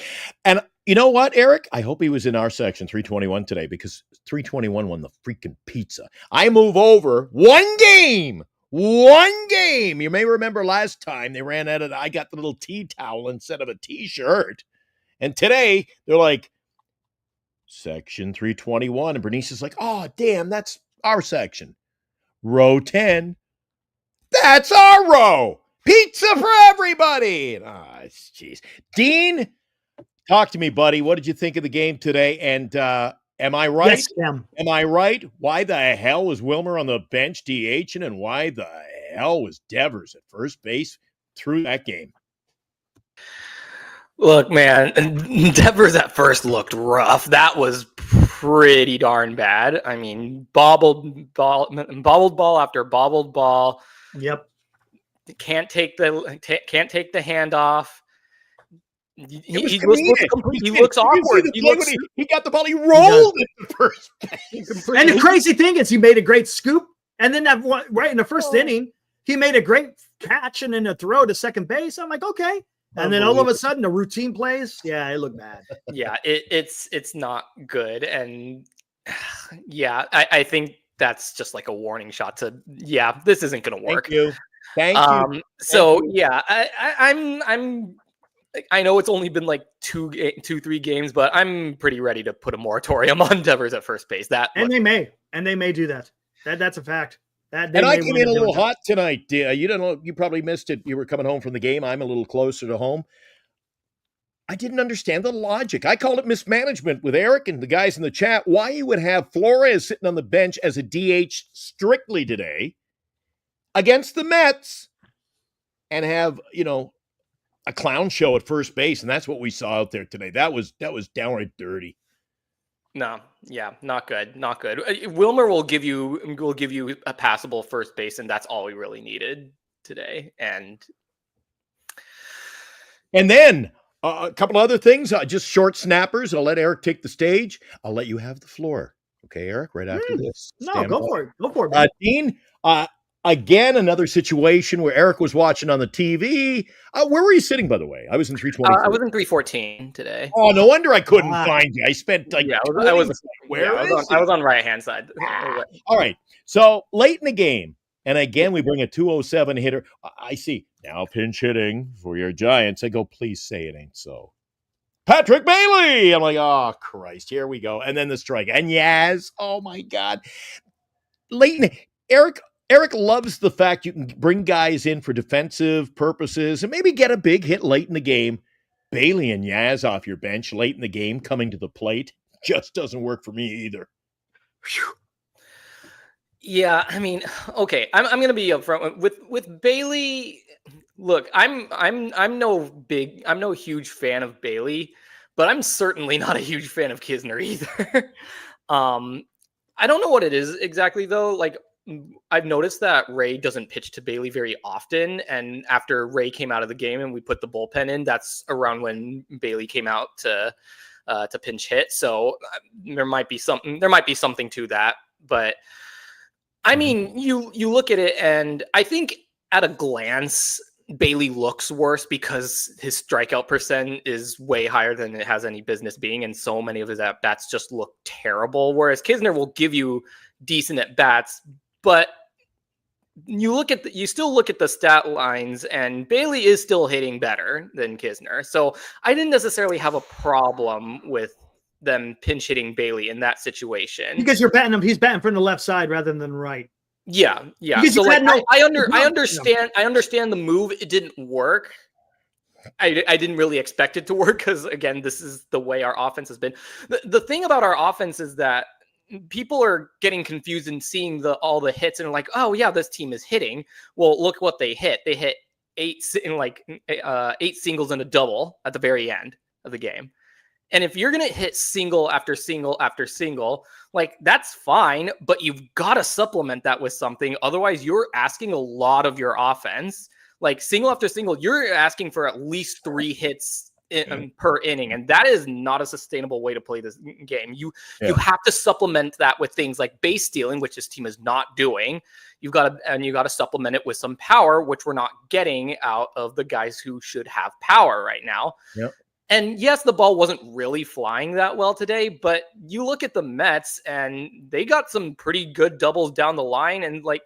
And you know what, Eric? I hope he was in our section 321 today, because 321 won the freaking pizza. I move over one game. One game. You may remember last time they ran out of, I got the little tea towel instead of a t-shirt. And today they're like, section 321. And Bernice is like, oh, damn, that's our section. Row 10. That's our row. Pizza for everybody. Jeez. Dean, talk to me, buddy. What did you think of the game today? And am I right? Yes, Cam. Am I right? Why the hell was Wilmer on the bench DHing, and why the hell was Devers at first base through that game? Look, man, Devers at first looked rough. That was pretty darn bad. I mean, bobbled ball after bobbled ball. Yep. Can't take the handoff. He looks awkward. He got the ball. He rolled at the first base. And the crazy thing is, he made a great scoop, and then that one, right in the first inning, he made a great catch and then a throw to second base. I'm like, okay. And then all of a sudden, the routine plays. Yeah, it looked bad. Yeah, it's not good. And yeah, I think that's just like a warning shot to, yeah, this isn't going to work. Thank you. So yeah, I know it's only been like 3 games, but I'm pretty ready to put a moratorium on Devers at first base. They may do that. That's a fact. And I came in a little hot tonight. You don't know. You probably missed it. You were coming home from the game. I'm a little closer to home. I didn't understand the logic. I called it mismanagement with Eric and the guys in the chat. Why you would have Flores sitting on the bench as a DH strictly today against the Mets and have, a clown show at first base. And that's what we saw out there today. That was downright dirty. No, yeah, not good, not good. Wilmer will give you a passable first base, and that's all we really needed today. And then a couple other things, just short snappers. I'll let Eric take the stage. I'll let you have the floor. Okay, Eric, right after this. No, go for it. Go for it. Dean, again, another situation where Eric was watching on the TV. Where were you sitting, by the way? I was in 320. I was in 314 today. Oh, no wonder I couldn't find you. I spent like I was on right-hand side. All right. So late in the game, and again, we bring a 207 hitter. I see. Now pinch hitting for your Giants. I go, please say it ain't so. Patrick Bailey. I'm like, oh, Christ, here we go. And then the strike. And Yaz, oh, my God. Late in Eric loves the fact you can bring guys in for defensive purposes and maybe get a big hit late in the game. Bailey and Yaz off your bench late in the game coming to the plate just doesn't work for me either. Whew. Yeah, I mean, okay, I'm going to be upfront with Bailey. Look, I'm no huge fan of Bailey, but I'm certainly not a huge fan of Kisner either. I don't know what it is exactly though. Like, I've noticed that Ray doesn't pitch to Bailey very often, and after Ray came out of the game and we put the bullpen in, that's around when Bailey came out to pinch hit. So there might be something to that. But I mean, you look at it, and I think at a glance, Bailey looks worse because his strikeout percent is way higher than it has any business being, and so many of his at bats just look terrible. Whereas Kisner will give you decent at bats. But you still look at the stat lines, and Bailey is still hitting better than Kisner. So I didn't necessarily have a problem with them pinch hitting Bailey in that situation. Because you're batting him, he's batting from the left side rather than right. Yeah. Because so like, I understand the move. It didn't work. I didn't really expect it to work because, again, this is the way our offense has been. The thing about our offense is that people are getting confused and seeing all the hits and like, oh yeah, this team is hitting. Well, look what they hit. They hit 8 singles and a double at the very end of the game. And if you're going to hit single after single after single, like that's fine, but you've got to supplement that with something. Otherwise you're asking a lot of your offense. Like single after single, you're asking for at least 3 hits per inning, and that is not a sustainable way to play this game. You have to supplement that with things like base stealing, which this team is not doing. You got to supplement it with some power, which we're not getting out of the guys who should have power right now. Yep. And yes, the ball wasn't really flying that well today, but you look at the Mets and they got some pretty good doubles down the line, and like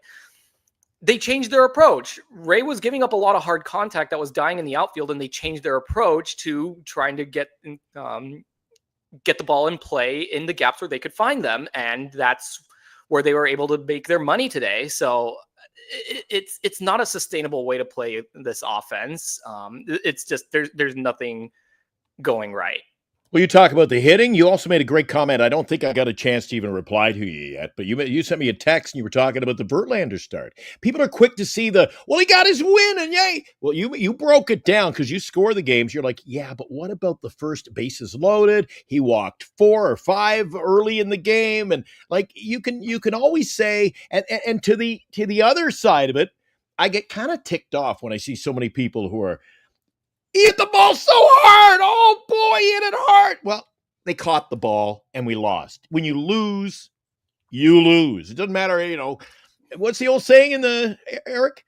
they changed their approach. Ray was giving up a lot of hard contact that was dying in the outfield, and they changed their approach to trying to get the ball in play in the gaps where they could find them, and that's where they were able to make their money today. So it's not a sustainable way to play this offense. It's just there's nothing going right. Well, you talk about the hitting. You also made a great comment. I don't think I got a chance to even reply to you yet, but you sent me a text and you were talking about the Verlander start. People are quick to see he got his win and yay. Well, you broke it down because you score the games. You're like, yeah, but what about the first bases loaded? He walked 4 or 5 early in the game, and like you can always say, and to the other side of it, I get kind of ticked off when I see so many people who are. He hit the ball so hard. Oh, boy, he hit it hard. Well, they caught the ball, and we lost. When you lose, you lose. It doesn't matter, What's the old saying Eric?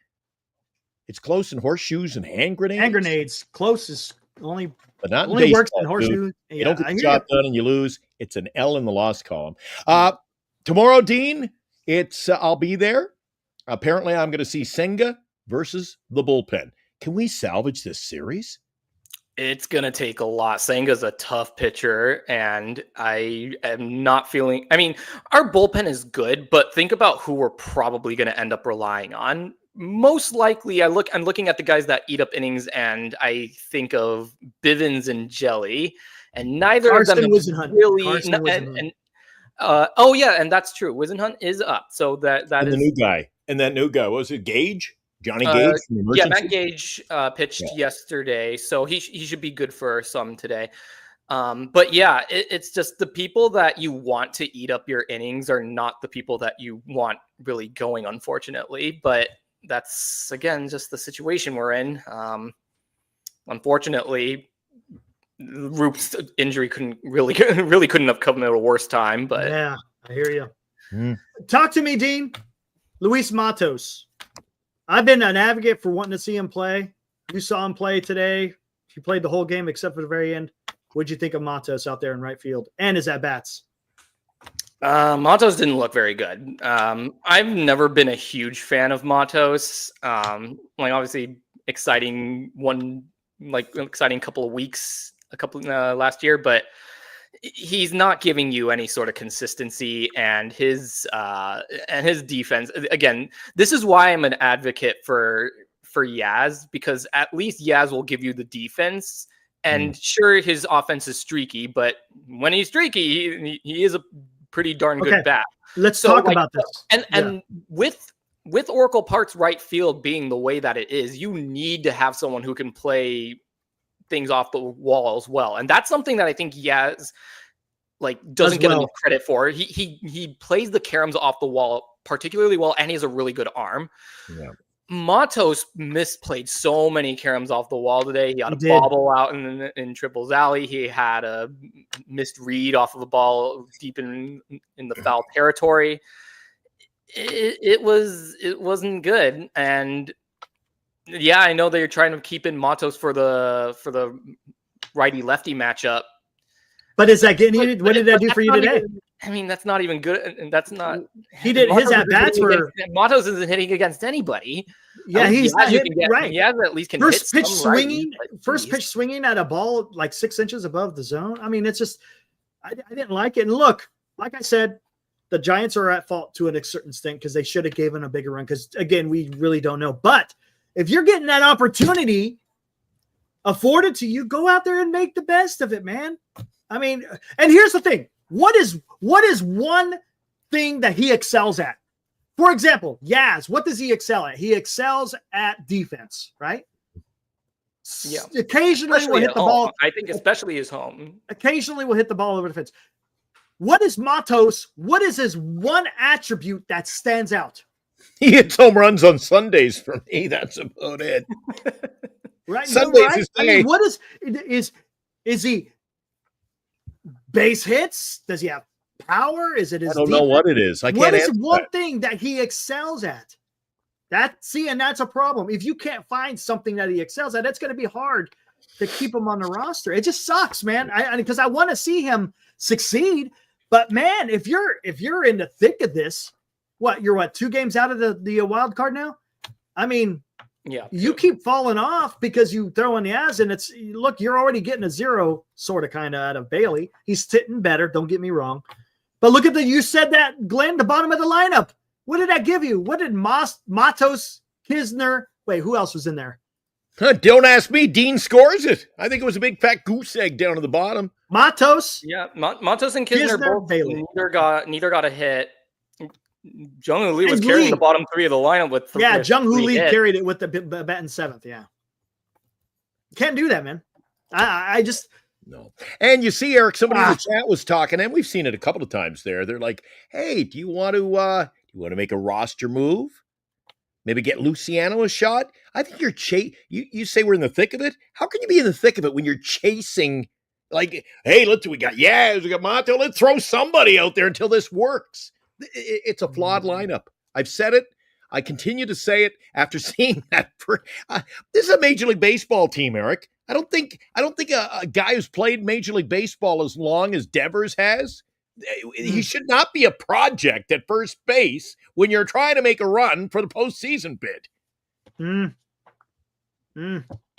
It's close in horseshoes and hand grenades. Hand grenades. Close is only, but not only baseball, works in horseshoes. Yeah, you don't get the job done and you lose. It's an L in the loss column. Tomorrow, Dean, I'll be there. Apparently, I'm going to see Senga versus the bullpen. Can we salvage this series? It's going to take a lot. Senga's a tough pitcher, and I am not feeling... I mean, our bullpen is good, but think about who we're probably going to end up relying on. Most likely, I'm looking at the guys that eat up innings, and I think of Bivens and Jelly, and neither of them really... And that's true. Wisenhunt is up, so that is... the new guy. And that new guy, what was it, Gage? Johnny Gage? Matt Gage pitched yesterday, so he should be good for some today. But yeah, it's just the people that you want to eat up your innings are not the people that you want really going, unfortunately. But that's, again, just the situation we're in. Unfortunately, Roop's injury couldn't have come at a worse time. But yeah, I hear you. Talk to me, Dean. Luis Matos. I've been an advocate for wanting to see him play. You saw him play today. He played the whole game except for the very end. What'd you think of Matos out there in right field and his at-bats? Matos didn't look very good. I've never been a huge fan of Matos. Obviously exciting couple of weeks, last year, but he's not giving you any sort of consistency, and his defense. Again, this is why I'm an advocate for Yaz, because at least Yaz will give you the defense. And sure, his offense is streaky, but when he's streaky, he is a pretty darn good bat. Let's talk about this. And with Oracle Park's right field being the way that it is, you need to have someone who can play things off the wall as well. And that's something that I think Yaz doesn't get enough credit for. He plays the caroms off the wall particularly well, and he has a really good arm. Yeah. Matos misplayed so many caroms off the wall today. He had a bobble out in Triple's alley. He had a missed read off of a ball deep in the foul territory. It wasn't good. And yeah, I know they're trying to keep in Matos for the righty lefty matchup. But is that getting heated? What did that do for you today? That's not even good. And that's not. He did his at bats were. Matos isn't hitting against anybody. Yeah, he's not hitting, right. Yeah, at least can first hit pitch swinging. First pitch swinging at a ball like 6 inches above the zone. I mean, it's just I didn't like it. And look, like I said, the Giants are at fault to a certain extent because they should have given a bigger run. Because again, we really don't know. But if you're getting that opportunity afforded to you, go out there and make the best of it, man. I mean, and here's the thing. What is one thing that he excels at? For example, Yaz, what does he excel at? He excels at defense, right? Yeah. Occasionally especially will hit the ball. I think especially his home. Occasionally will hit the ball over the fence. What is Matos? What is his one attribute that stands out? He hits home runs on Sundays for me. That's about it. Right? Sundays right? is I mean, what is Is he base hits? Does he have power? Is it his I don't know what it is. I What can't is answer one that. thing that he excels at? And that's a problem. If you can't find something that he excels at, it's going to be hard to keep him on the roster. It just sucks, man. Because I want to see him succeed. But man, if you're in the thick of this, you're 2 games out of the wild card now? I mean, Yeah. you keep falling off because you throw in the ass, and you're already getting a 0 sort of kind of out of Bailey. He's hitting better, don't get me wrong. But look at you said that, Glenn, the bottom of the lineup. What did that give you? What did Matos, Kisner? Wait, who else was in there? Don't ask me. Dean scores it. I think it was a big fat goose egg down at the bottom. Matos. Yeah, Matos and Kisner both Bailey. neither got a hit. Jung-Hoo Lee was And carrying Lee. the bottom 3 of the lineup with Jung-Hoo Lee hits. carried it with the batting 7th. Yeah, can't do that, man. I just No. And you see, Eric, somebody in the chat was talking, and we've seen it a couple of times there. They're like, hey, do you want to make a roster move? Maybe get Luciano a shot? I think you say we're in the thick of it. How can you be in the thick of it when you're chasing, like, hey, we got Yaz, we got Monto, let's throw somebody out there until this works. It's a flawed lineup. I've said it. I continue to say it after seeing that. This is a Major League Baseball team, Eric. I don't think a guy who's played Major League Baseball as long as Devers has, he should not be a project at first base when you're trying to make a run for the postseason bid.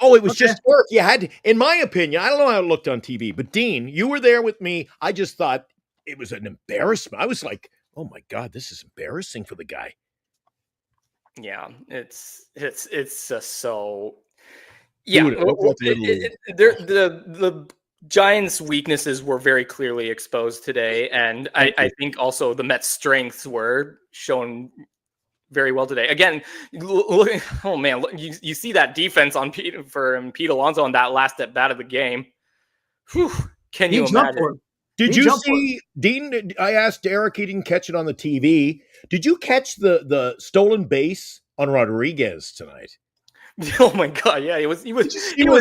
Oh, it was just work. You had, in my opinion, I don't know how it looked on TV, but Dean, you were there with me. I just thought it was an embarrassment. I was like, oh my God, this is embarrassing for the guy. Yeah, it's just so. Yeah, Dude, the Giants' weaknesses were very clearly exposed today, and I think also the Mets' strengths were shown very well today. Again, oh man, you see that defense on Pete Alonso on that last at bat of the game. Whew, can you imagine? Did you see, Dean, I asked Eric, he didn't catch it on the TV. Did you catch the stolen base on Rodriguez tonight? Oh my God, yeah, he was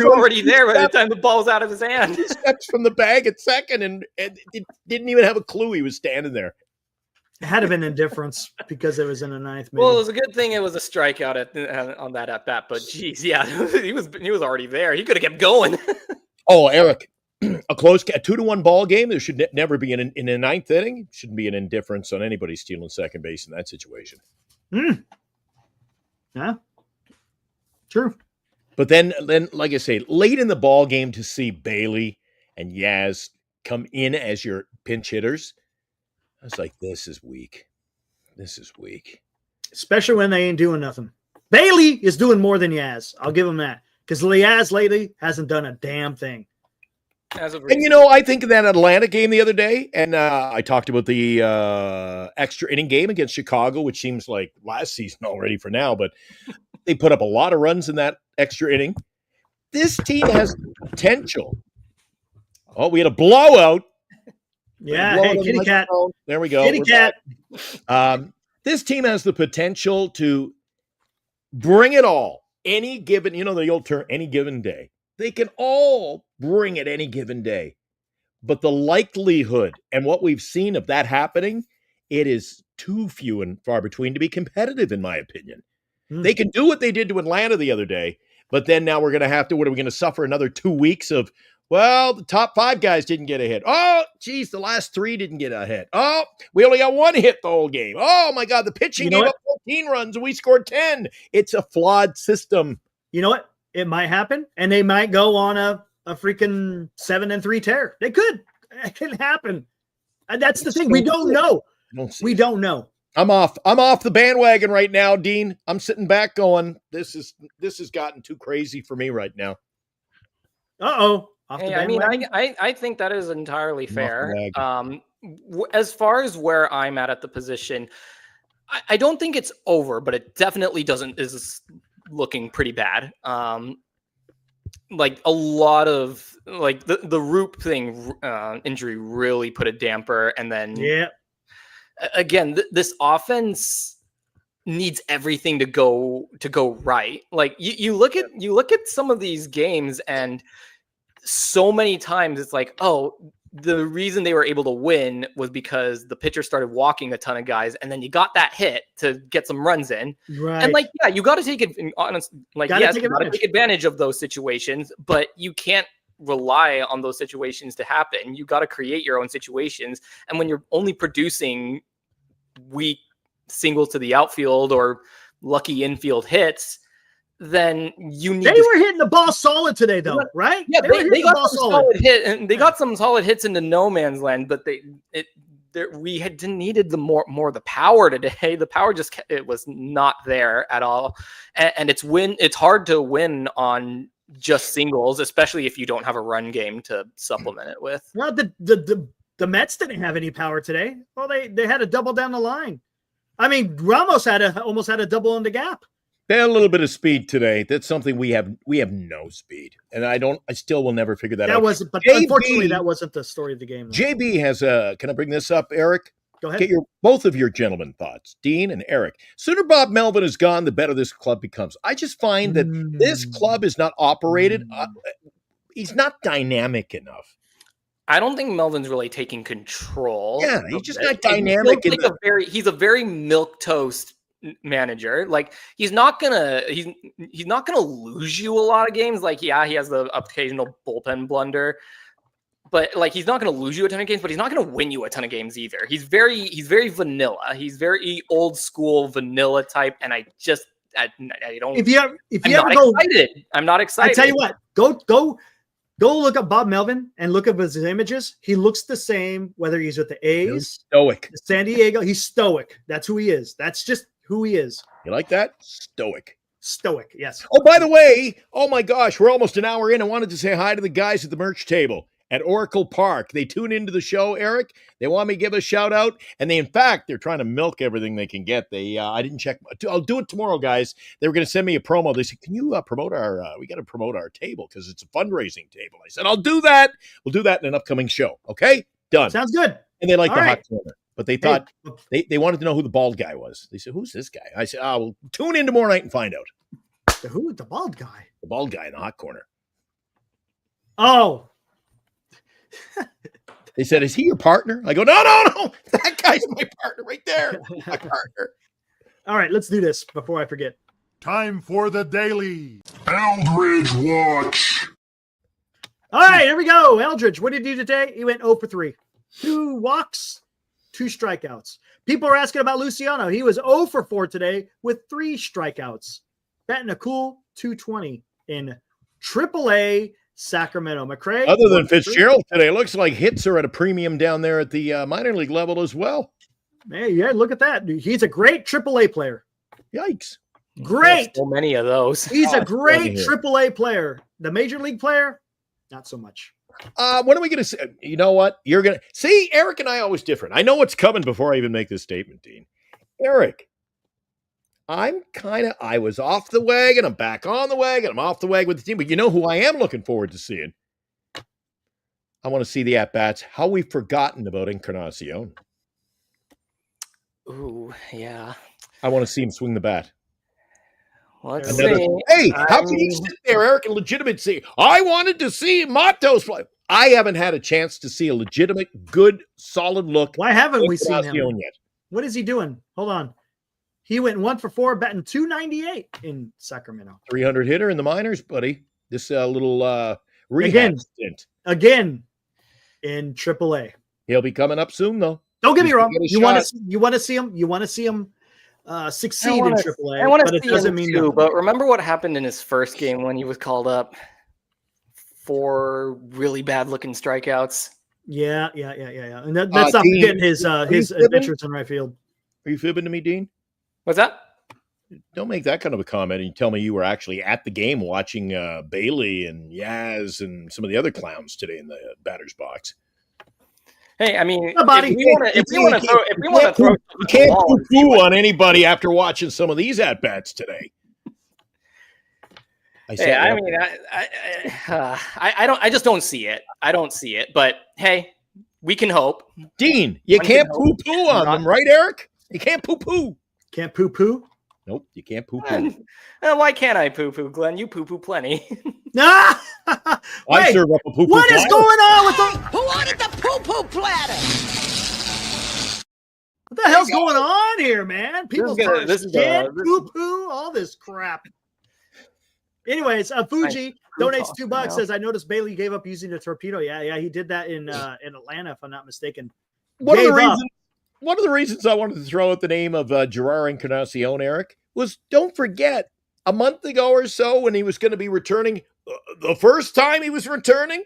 already there by the time the ball was out of his hand. He steps from the bag at second and it didn't even have a clue he was standing there. It had to have been indifference because it was in the 9th. Maybe. Well, it was a good thing it was a strikeout on that at bat, but geez, yeah, he was already there. He could have kept going. Oh, Eric, a 2-1 ball game. There should never be in the 9th inning. Shouldn't be an indifference on anybody stealing second base in that situation. Yeah, true. But then, like I say, late in the ball game to see Bailey and Yaz come in as your pinch hitters, I was like, this is weak. This is weak. Especially when they ain't doing nothing. Bailey is doing more than Yaz. I'll give him that. Because Yaz lately hasn't done a damn thing. And, I think of that Atlanta game the other day, and I talked about the extra inning game against Chicago, which seems like last season already for now, but they put up a lot of runs in that extra inning. This team has potential. Oh, we had a blowout. Yeah, hey, kitty cat. There we go. Kitty cat. This team has the potential to bring it all. Any given, the old term, any given day. They can all bring it any given day. But the likelihood and what we've seen of that happening, it is too few and far between to be competitive, in my opinion. They can do what they did to Atlanta the other day, but then now we're going to have to, what are we going to suffer another 2 weeks of, well, the top 5 guys didn't get a hit. Oh, geez, the last 3 didn't get a hit. Oh, we only got 1 hit the whole game. Oh, my God, the pitching gave up 14 runs and we scored 10. It's a flawed system. You know what? It might happen, and they might go on a freaking 7-3 tear. They could. It can happen. And that's the thing. We don't know. We don't know. I'm off the bandwagon right now, Dean. I'm sitting back going, this has gotten too crazy for me right now. Uh-oh. I think that is entirely fair. As far as where I'm at the position, I don't think it's over, but it definitely is looking pretty bad. Like a lot of the Roop thing injury really put a damper, and then again this offense needs everything to go right. Like you look at some of these games, and so many times it's like, oh, the reason they were able to win was because the pitcher started walking a ton of guys, and then you got that hit to get some runs in. Right. And like, yeah, you got to take it. Honest, like, yes, you got to advantage. take advantage of those situations, but you can't rely on those situations to happen. You got to create your own situations. And when you're only producing weak singles to the outfield or lucky infield hits, then you need. They were hitting the ball solid today, though, right? Yeah, they were hitting they got the ball some solid hit, and they got some solid hits into no man's land. But we didn't needed the more the power today. The power it was not there at all, and it's hard to win on just singles, especially if you don't have a run game to supplement it with. Well, the Mets didn't have any power today. Well, they had a double down the line. I mean, Ramos almost had a double in the gap. They had a little bit of speed today. That's something we have no speed, and I still will never figure that out. But unfortunately, that wasn't the story of the game. Though. JB has can I bring this up, Eric? Go ahead. Get both of your gentlemen thoughts, Dean and Eric. Sooner Bob Melvin is gone, the better this club becomes. I just find that this club is not operated. He's not dynamic enough. I don't think Melvin's really taking control. Yeah, he's just not dynamic. He's a very milquetoast manager. Like he's not gonna lose you a lot of games. Like, yeah, he has the occasional bullpen blunder, but like he's not gonna lose you a ton of games, but he's not gonna win you a ton of games either. He's very vanilla. He's very old school vanilla type, and I don't. I'm not excited. I tell you what, go look up Bob Melvin and look up his images. He looks the same whether he's with the A's, stoic, San Diego. He's stoic. That's who he is. That's just who he is. You like that? Stoic. Stoic, yes. Oh, by the way, oh my gosh, we're almost an hour in. I wanted to say hi to the guys at the merch table at Oracle Park. They tune into the show, Eric. They want me to give a shout out. And in fact, they're trying to milk everything they can get. I didn't check. I'll do it tomorrow, guys. They were going to send me a promo. They said, can you promote we got to promote our table because it's a fundraising table. I said, I'll do that. We'll do that in an upcoming show. Okay? Done. Sounds good. And they like the hot corner. But they thought they wanted to know who the bald guy was. They said, who's this guy? I said, well, tune in tomorrow night and find out. Who? The bald guy? The bald guy in the hot corner. Oh. They said, is he your partner? I go, no. That guy's my partner right there. My partner. All right, let's do this before I forget. Time for the daily Eldridge Watch. All right, here we go. Eldridge, what did he do today? He went 0 for 3. 2 walks, 2 strikeouts. People are asking about Luciano. He was 0 for 4 today with 3 strikeouts. Batting a cool 220 in AAA Sacramento. McCray. Other than Fitzgerald today, looks like hits are at a premium down there at the minor league level as well. Hey, yeah, look at that. He's a great AAA player. Yikes. Great. So many of those. He's a great AAA player. The major league player, not so much. What are we going to say? You know what? You're going to see, Eric and I always different. I know what's coming before I even make this statement, Dean. Eric, I was off the wagon. I'm back on the wagon. I'm off the wagon with the team. But you know who I am looking forward to seeing? I want to see the at-bats. How we've forgotten about Encarnacion. Ooh, yeah. I want to see him swing the bat. Let's see. Hey, how can you sit there, Eric, and legitimate say, I wanted to see Matos play. I haven't had a chance to see a legitimate, good, solid look. Why haven't we seen him yet? What is he doing? Hold on. He went 1 for 4, batting 298 in Sacramento. 300 hitter in the minors, buddy. This little rehab stint. Again in AAA. He'll be coming up soon, though. Don't get me wrong. You want to see him. You want to see him succeed in AAA. I want but to it see doesn't him mean too. nothing. But remember what happened in his first game when he was called up? 4 really bad-looking strikeouts. Yeah. And that's not forgetting his adventures in right field. Are you fibbing to me, Dean? What's that? Don't make that kind of a comment and you tell me you were actually at the game watching Bailey and Yaz and some of the other clowns today in the batter's box. Hey, I mean, you can't poo-poo on anybody after watching some of these at-bats today. I just don't see it. I don't see it. But hey, we can hope. Dean, you can't poo-poo on them, right, Eric? You can't poo-poo. Can't poo-poo? Nope, you can't poo-poo. Why can't I poo-poo, Glenn? You poo-poo plenty. Ah! I Wait, serve up a poo-poo what is platter. going on with the? Who ordered the poo-poo platter? What the hell's going on here, man? People gonna- this is gonna- shit, poo-poo, all this crap. Anyways, Fuji donates talk $2. right now. Says I noticed Bailey gave up using the torpedo. Yeah, he did that in Atlanta, if I'm not mistaken. One of Gave up. the reasons I wanted to throw out the name of Gerard Encarnacion, Eric, was don't forget a month ago or so when he was going to be returning, the first time he was returning,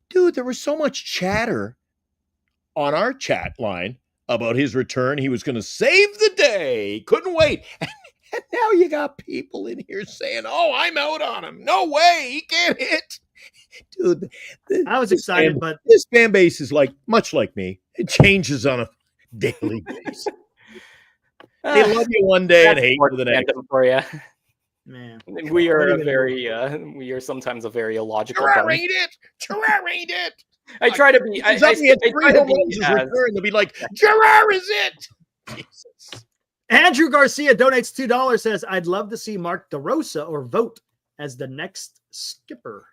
dude, there was so much chatter on our chat line about his return. He was going to save the day. He couldn't wait. And now you got people in here saying, "Oh, I'm out on him. No way, he can't hit." Dude, I was excited, but this fan base is much like me. It changes on a daily basis. They love you one day and hate you the next. For you. man, We are What are a you very we are sometimes a very illogical Gerard bunch. ain't it. Gerard ain't it. I try to be. I He's up against try three to home be runs his as- return. They'll be like, Gerard is it. Jesus. Andrew Garcia donates $2. Says I'd love to see Mark DeRosa or Vogt as the next skipper.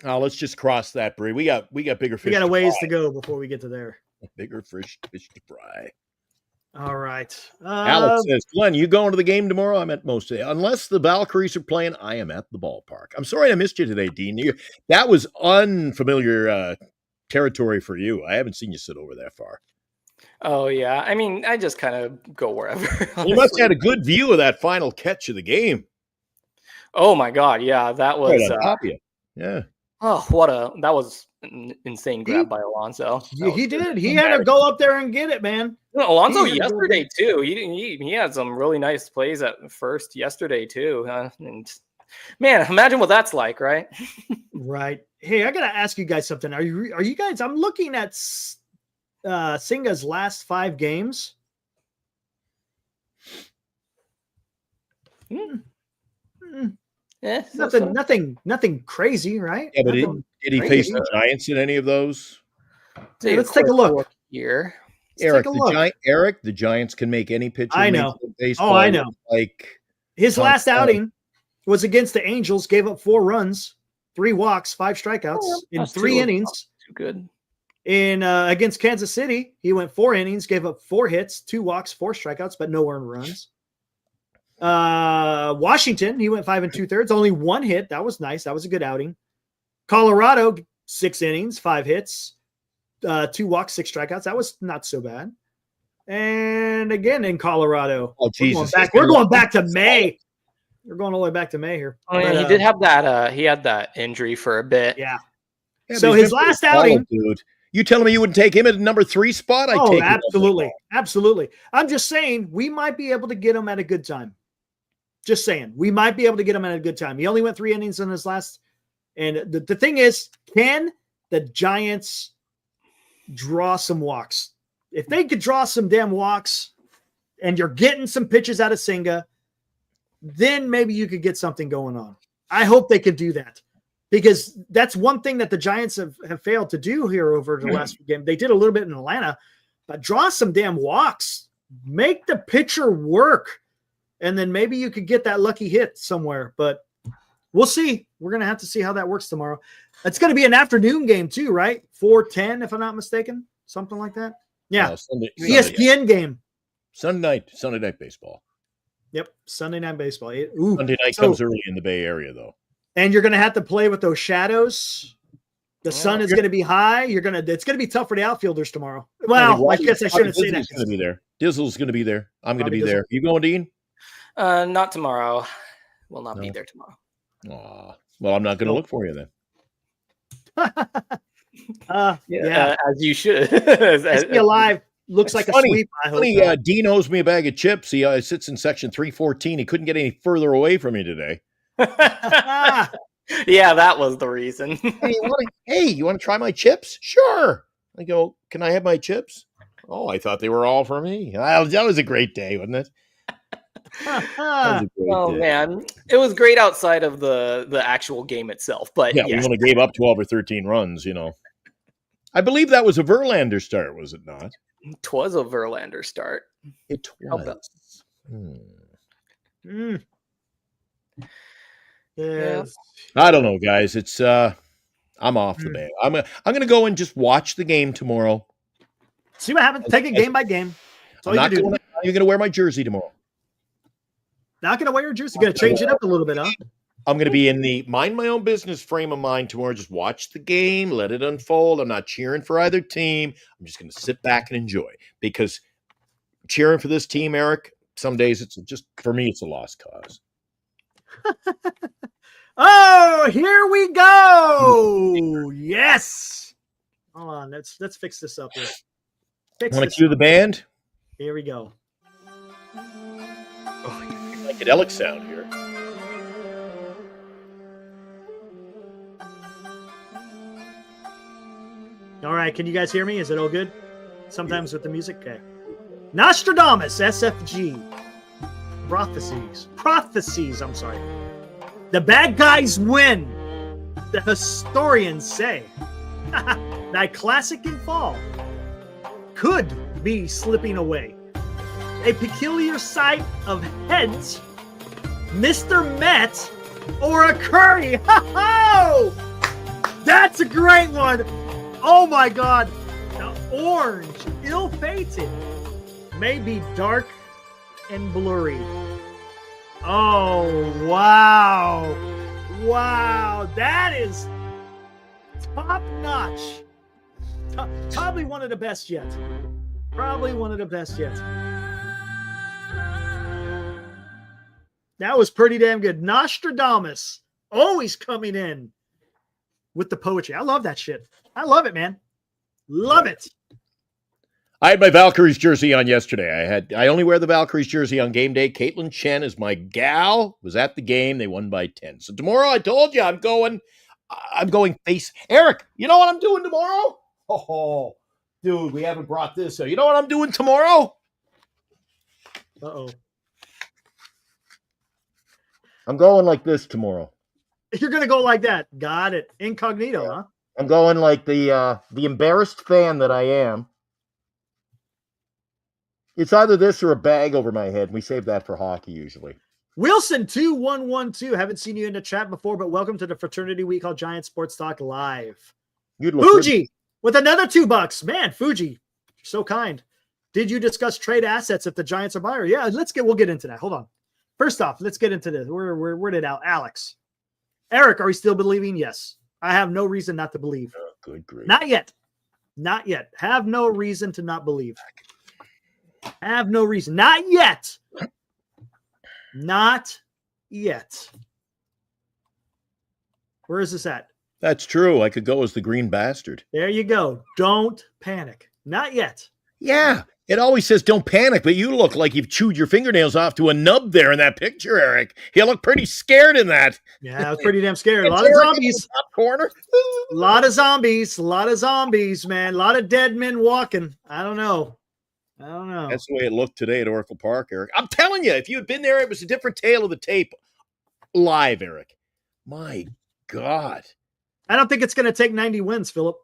Oh, let's just cross that, Bree. We got bigger fish. We got a ways fry. to go before we get to there. Bigger fish to fry. All right. Alex says, Glenn, you going to the game tomorrow? I'm at most. Unless the Valkyries are playing, I am at the ballpark. I'm sorry I missed you today, Dean. That was unfamiliar territory for you. I haven't seen you sit over that far. Oh yeah, I mean, I just kind of go wherever. You must honestly. have had a good view of that final catch of the game. Oh my god, yeah, that was. Right on top of you. Yeah. Oh, that was an insane grab by Alonso. He did. He had to go up there and get it, man. Alonso He had to go yesterday too. He had some really nice plays at first yesterday too. And man, imagine what that's like, right? Right. Hey, I gotta ask you guys something. Are you guys? I'm looking at Singa's last 5 games. Yeah, Nothing crazy, right? Yeah, but Nothing did he face crazy. the Giants in any of those? Let's take a look here. Eric, take a look. The Giants can make any pitcher. I make know. the baseball Oh, I know. look like His Tom last Kelly. outing was against the Angels, gave up 4 runs, 3 walks, 5 strikeouts in That's 3 too- innings. Too good. In against Kansas City, he went 4 innings, gave up 4 hits, 2 walks, 4 strikeouts, but no earned runs. Washington, he went 5 2/3, only 1 hit. That was nice. That was a good outing. Colorado, 6 innings, 5 hits, 2 walks, 6 strikeouts. That was not so bad. And again in Colorado, Oh, Jesus. we're going back to May. We're going all the way back to May here. Oh yeah, But, he did have that. He had that injury for a bit. yeah. Yeah, So but he's his been pretty last solid, outing- dude. You telling me you wouldn't take him at number 3 spot? I'd Oh, take him. absolutely. Absolutely. I'm just saying we might be able to get him at a good time. Just saying. We might be able to get him at a good time. He only went 3 innings in his last. And the thing is, can the Giants draw some walks? If they could draw some damn walks and you're getting some pitches out of Singa, then maybe you could get something going on. I hope they could do that. Because that's one thing that the Giants have failed to do here over the last few games. They did a little bit in Atlanta, but draw some damn walks. Make the pitcher work. And then maybe you could get that lucky hit somewhere. But we'll see. We're going to have to see how that works tomorrow. It's going to be an afternoon game too, right? 4:10, if I'm not mistaken. Something like that. Yeah. No, Sunday ESPN game. Sunday night baseball. Yep. Sunday night baseball. Sunday night So- comes early in the Bay Area, though. And you're going to have to play with those shadows. The sun is going to be high. It's going to be tough for the outfielders tomorrow. Well, I guess I shouldn't say that. Dizzle's going to be there. Dizzle's going to be there. I'm going to Probably be there. You going, Dean? Not tomorrow. Will not be No. there tomorrow. Aw. Well, I'm not going to look for you then. Yeah. As you should. SB Alive looks like It's funny. a sweep. I hope. Funny, not. Dean owes me a bag of chips. He sits in section 314. He couldn't get any further away from me today. Yeah, that was the reason. Hey, you want to try my chips? Sure. I go, can I have my chips? Oh, I thought they were all for me. That was a great day, wasn't it? That was a great Oh day. man, it was great outside of the actual game itself. But Yeah, yes, we only gave up 12 or 13 runs, I believe that was a Verlander start, was it not? twas a Verlander start. It How about- was. Mm. Yes. I don't know, guys. It's I'm off the band. I'm gonna go and just watch the game tomorrow. See what happens. Take it game by game. That's all I'm you not can do. going. I'm even gonna wear my jersey tomorrow. Not going to wear your jersey. Going to change it up a little bit, huh? I'm going to be in the mind my own business frame of mind tomorrow. Just watch the game, let it unfold. I'm not cheering for either team. I'm just going to sit back and enjoy because cheering for this team, Eric, some days it's just, for me, it's a lost cause. Oh, here we go. Yes. Hold on. Let's fix this up here. Want to cue the band? Here we go. Oh, you psychedelic sound here. All right. Can you guys hear me? Is it all good? Sometimes with the music. Okay. Nostradamus, SFG. Prophecies. I'm sorry. The bad guys win. The historians say. That classic in fall could be slipping away. A peculiar sight of heads, Mr. Met, or a curry. Ho-ho! That's a great one. Oh my God. The orange, ill-fated, may be dark and blurry. Oh, wow. Wow. That is top notch. Probably one of the best yet. Probably one of the best yet. That was pretty damn good. Nostradamus always coming in with the poetry. I love that shit. I love it, man. Love it. I had my Valkyries jersey on yesterday. I only wear the Valkyries jersey on game day. Caitlin Chen is my gal. Was at the game. They won by 10. So tomorrow, I told you I'm going face. Eric, you know what I'm doing tomorrow? Oh, dude, we haven't brought this up. You know what I'm doing tomorrow? Uh-oh. I'm going like this tomorrow. You're going to go like that. Got it. Incognito, huh? I'm going like the embarrassed fan that I am. It's either this or a bag over my head. We save that for hockey usually. Wilson2112. Haven't seen you in the chat before, but welcome to the fraternity we call Giant Sports Talk Live. You'd look Fuji with another $2. Man, Fuji, you're so kind. Did you discuss trade assets if the Giants are buyer? Yeah, we'll get into that. Hold on. First off, let's get into this. Where did Alex? Eric, are we still believing? Yes. I have no reason not to believe. Oh, good grief. Not yet. Not yet. Have no reason to not believe. Have no reason. Not yet. Not yet. Where is this at? That's true. I could go as the green bastard. There you go. Don't panic. Not yet. Yeah. It always says don't panic, but you look like you've chewed your fingernails off to a nub there in that picture, Eric. You look pretty scared in that. Yeah, I was pretty damn scared. A lot of zombies. Top corner. A lot of zombies, man. A lot of dead men walking. I don't know. That's the way it looked today at Oracle Park, Eric. I'm telling you, if you had been there, it was a different tale of the tape. Live, Eric. My God. I don't think it's going to take 90 wins, Philip.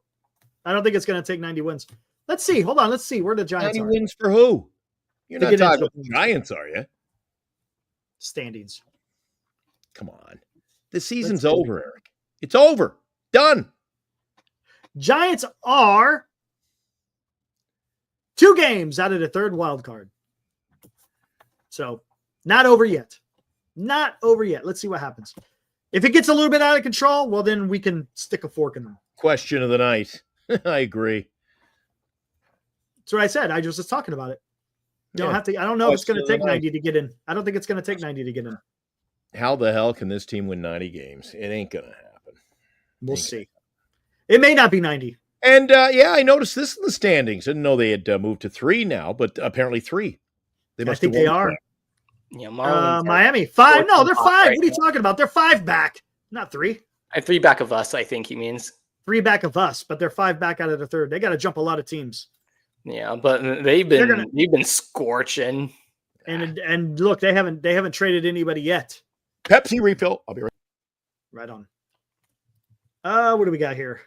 I don't think it's going to take 90 wins. Let's see. Hold on. Let's see where the Giants 90 are. wins for who? You're To not get talking into about the Giants, are you? Standings. Come on. The season's over, Eric. It's over. Done. Giants are 2 games out of the third wild card. So, not over yet. Not over yet. Let's see what happens. If it gets a little bit out of control, well, then we can stick a fork in them. Question of the night. I agree. That's what I said. I was just talking about it. You don't Yeah. have to. I don't know if it's going to Question take of the 90 to get in. I don't think it's going to take 90 to get in. How the hell can this team win 90 games? It ain't going to happen. We'll see. It may not be 90. And, yeah, I noticed this in the standings. I didn't know they had moved to 3 now, but apparently 3. They I must think have they won are. three. Yeah, Marlins. Miami 5. No, they're 5. Right What are you now. talking about? They're 5 back, not 3. 3 back of us, I think he means. 3 back of us, but they're 5 back out of the third. They got to jump a lot of teams. Yeah, but they've been scorching. And look, they haven't traded anybody yet. Pepsi refill. I'll be right. Right on. What do we got here?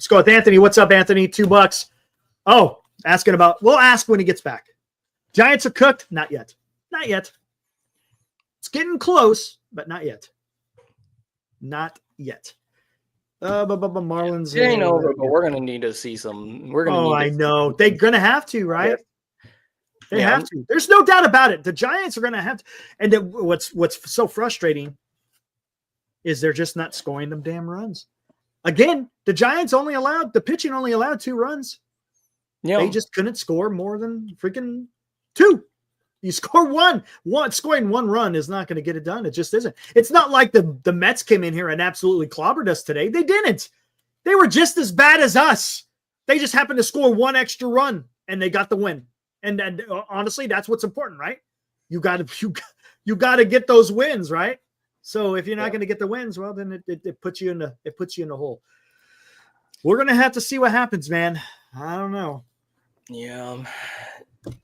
go with Anthony. What's up, Anthony? $2. Oh, asking about. We'll ask when he gets back. Giants are cooked. Not yet. Not yet. It's getting close, but not yet. Not yet. Marlins. It ain't over, but we're gonna need to see some. We're gonna. I know they're gonna have to, right? Yeah. They have to. There's no doubt about it. The Giants are gonna have to. And what's so frustrating is they're just not scoring them damn runs. Again, the Giants the pitching only allowed 2 runs. Yeah. They just couldn't score more than freaking 2. You score one. Scoring 1 run is not going to get it done. It just isn't. It's not like the Mets came in here and absolutely clobbered us today. They didn't. They were just as bad as us. They just happened to score 1 extra run and they got the win. And honestly, that's what's important, right? You got to get those wins, right? So if you're not going to get the wins, well, then it puts you in the hole. We're going to have to see what happens, man. I don't know. Yeah.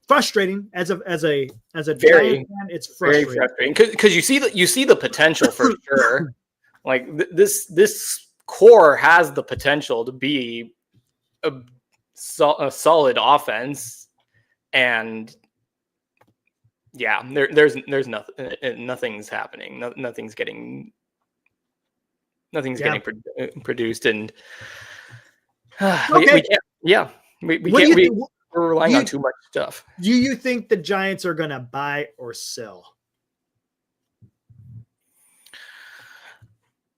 Frustrating as a Very, Giant fan, it's frustrating. Very frustrating because you see the potential for sure. Like this core has the potential to be a solid offense, and yeah, there's nothing, nothing's happening. Nothing's getting produced, and we can't. Yeah, we can't. We're relying on too much stuff. Do you think the Giants are going to buy or sell?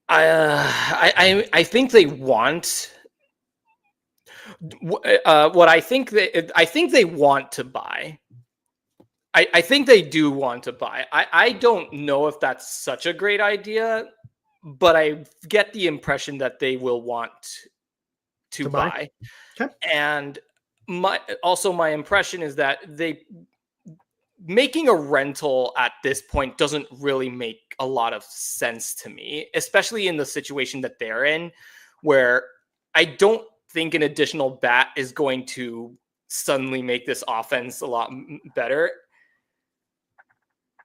I think they want. What I think they want to buy. I think they do want to buy. I don't know if that's such a great idea, but I get the impression that they will want to buy. Okay. And my impression is that making a rental at this point doesn't really make a lot of sense to me, especially in the situation that they're in, where I don't think an additional bat is going to suddenly make this offense a lot better.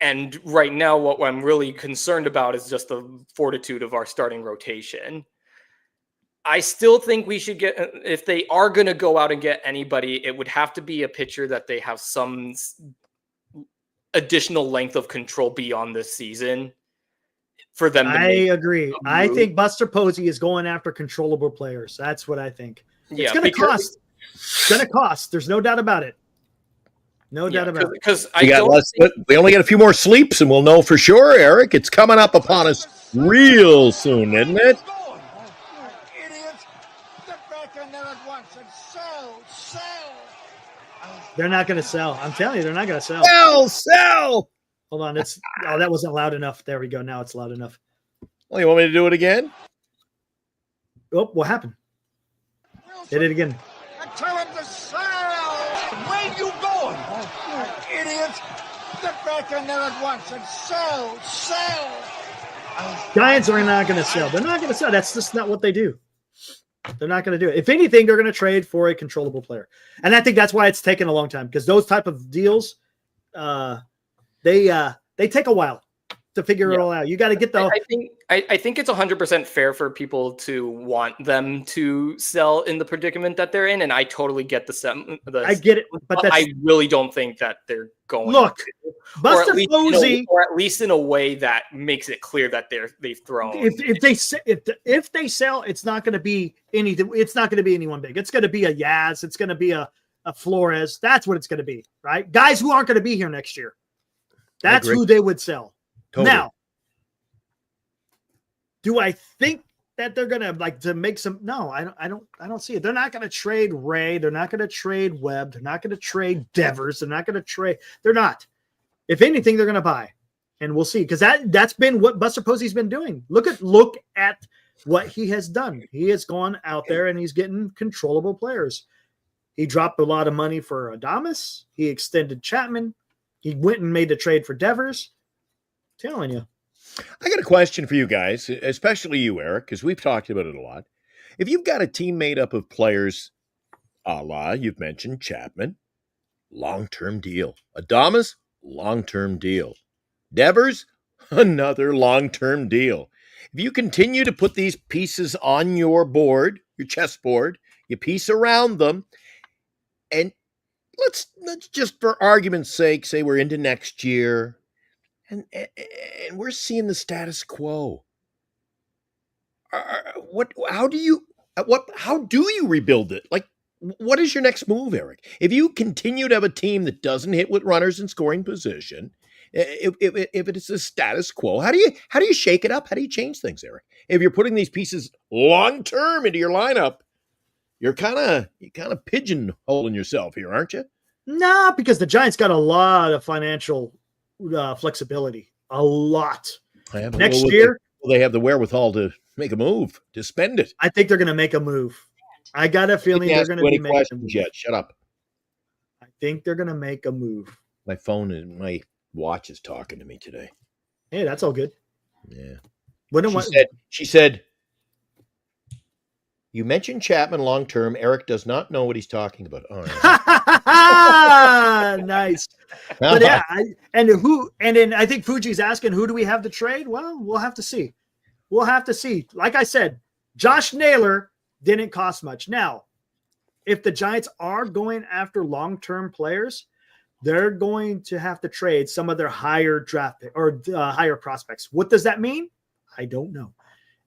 And right now, what I'm really concerned about is just the fortitude of our starting rotation. I still think we should get, if they are going to go out and get anybody, it would have to be a pitcher that they have some additional length of control beyond this season for them to agree. I think Buster Posey is going after controllable players. That's what I think. It's going to cost. It's going to cost. There's no doubt about it. No doubt about it. Because we only get a few more sleeps and we'll know for sure, Eric. It's coming up upon us real soon, isn't it? They're not going to sell. I'm telling you, they're not going to sell. Sell! Hold on. That wasn't loud enough. There we go. Now it's loud enough. Well, you want me to do it again? Oh, what happened? Hit it again. Tell him to sell! Where you going? Idiots! Get back in there at once and sell! Giants are not going to sell. They're not going to sell. That's just not what they do. They're not going to do it. If anything, they're going to trade for a controllable player. And I think that's why it's taken a long time, because those type of deals, they take a while to figure it all out. You got to get the. I think it's 100% fair for people to want them to sell in the predicament that they're in, and I totally get I get it, but I really don't think that they're going. Look, to, Buster Posey, or at least in a way that makes it clear that they've thrown. If they sell, it's not going to be anything. It's not going to be anyone big. It's going to be a Yaz. It's going to be a Flores. That's what it's going to be, right? Guys who aren't going to be here next year. That's who they would sell. Totally. Now, do I think that they're gonna to make some? No, I don't see it. They're not gonna trade Ray. They're not gonna trade Webb. They're not gonna trade Devers. They're not gonna trade. They're not. If anything, they're gonna buy, and we'll see, because that's been what Buster Posey's been doing. Look at what he has done. He has gone out there and he's getting controllable players. He dropped a lot of money for Adames. He extended Chapman. He went and made the trade for Devers. I'm telling you. I got a question for you guys, especially you, Eric, because we've talked about it a lot. If you've got a team made up of players, a la you've mentioned Chapman, long-term deal. Adames, long-term deal. Devers, another long-term deal. If you continue to put these pieces on your board, your chessboard, you piece around them, and let's just for argument's sake say we're into next year, and we're seeing the status quo. How do you rebuild it? Like, what is your next move, Eric? If you continue to have a team that doesn't hit with runners in scoring position, if it is a status quo, how do you shake it up? How do you change things, Eric? If you're putting these pieces long term into your lineup, you're kind of pigeonholing yourself here, aren't you? Nah, because the Giants got a lot of financial flexibility. A lot. Next year, they have the wherewithal to make a move, to spend it. I think they're going to make a move. I got a feeling they're going to be making a move. Yet. Shut up. I think they're going to make a move. My phone and my watch is talking to me today. Hey, that's all good. Yeah. She said, you mentioned Chapman long term. Eric does not know what he's talking about. Oh, yeah. Nice. But yeah, and then I think Fuji's asking, who do we have to trade? Well, we'll have to see. We'll have to see. Like I said, Josh Naylor didn't cost much. Now, if the Giants are going after long-term players, they're going to have to trade some of their higher draft or higher prospects. What does that mean? I don't know.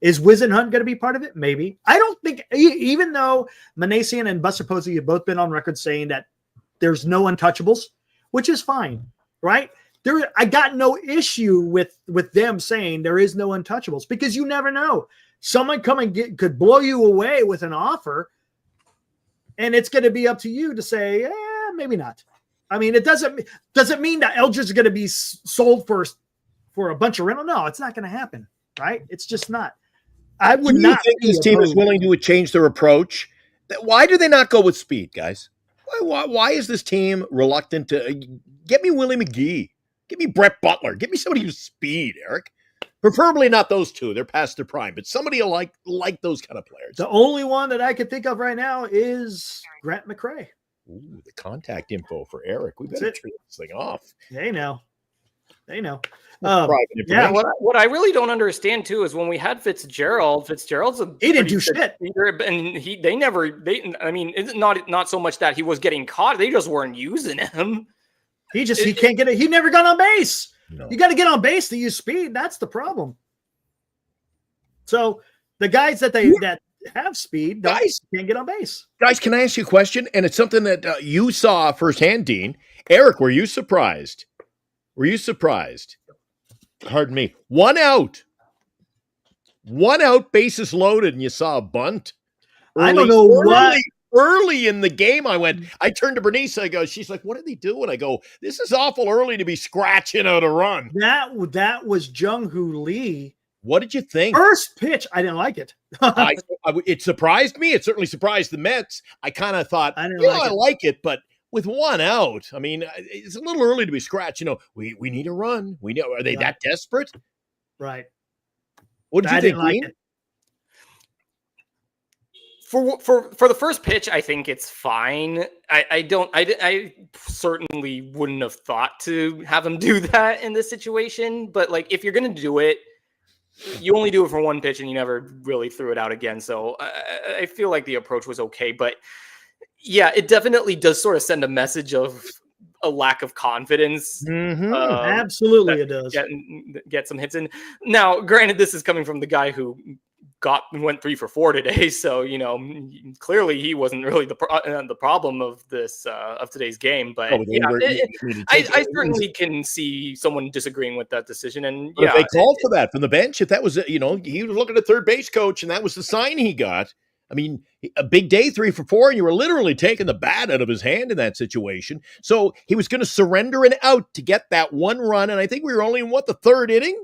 Is Wisenhunt going to be part of it? Maybe. I don't think, even though Manasian and Buster Posey have both been on record saying that there's no untouchables, which is fine, right? I got no issue with them saying there is no untouchables, because you never know. Someone could blow you away with an offer, and it's going to be up to you to say, maybe not. I mean, it doesn't mean that Eldridge is going to be sold for a bunch of rental. No, it's not going to happen, right? It's just not. I would not think this team is willing to change their approach. Why do they not go with speed, guys? Why is this team reluctant to get me Willie McGee? Give me Brett Butler. Give me somebody who's speed, Eric. Preferably not those two. They're past their prime, but somebody like those kind of players. The only one that I could think of right now is Grant McCray. Ooh, the contact info for Eric. We better turn this thing off. They know. Yeah, what I really don't understand too is when we had Fitzgerald's he didn't do shit, and I mean, it's not so much that he was getting caught; they just weren't using him. He can't get it. He never got on base. No. You got to get on base to use speed. That's the problem. So the guys that have speed, guys can't get on base. Guys, can I ask you a question? And it's something that you saw firsthand, Dean. Eric, were you surprised? Pardon me. One out, bases loaded, and you saw a bunt. I don't know what. Early in the game, I turned to Bernice. She's like, what did he do? And I go, this is awful early to be scratching out a run. That was Jung-Hoo Lee. What did you think? First pitch, I didn't like it. It surprised me. It certainly surprised the Mets. I kind of thought, I like it, but with one out, I mean, it's a little early to be scratched. We need a run. Are they that desperate? Right. What did you think, like Dean? For the first pitch, I think it's fine. I certainly wouldn't have thought to have him do that in this situation. But like, if you're going to do it, you only do it for one pitch and you never really threw it out again. So I feel like the approach was okay. But yeah, it definitely does sort of send a message of a lack of confidence. Mm-hmm. Absolutely, it does. Get some hits in. Now, granted, this is coming from the guy who went 3 for 4 today, so clearly he wasn't really the problem of this of today's game. But I certainly can see someone disagreeing with that decision. And if they called for that from the bench, if that was he was looking at third base coach, and that was the sign he got. I mean, a big day, 3 for 4, and you were literally taking the bat out of his hand in that situation. So he was going to surrender an out to get that one run, and I think we were only in the third inning.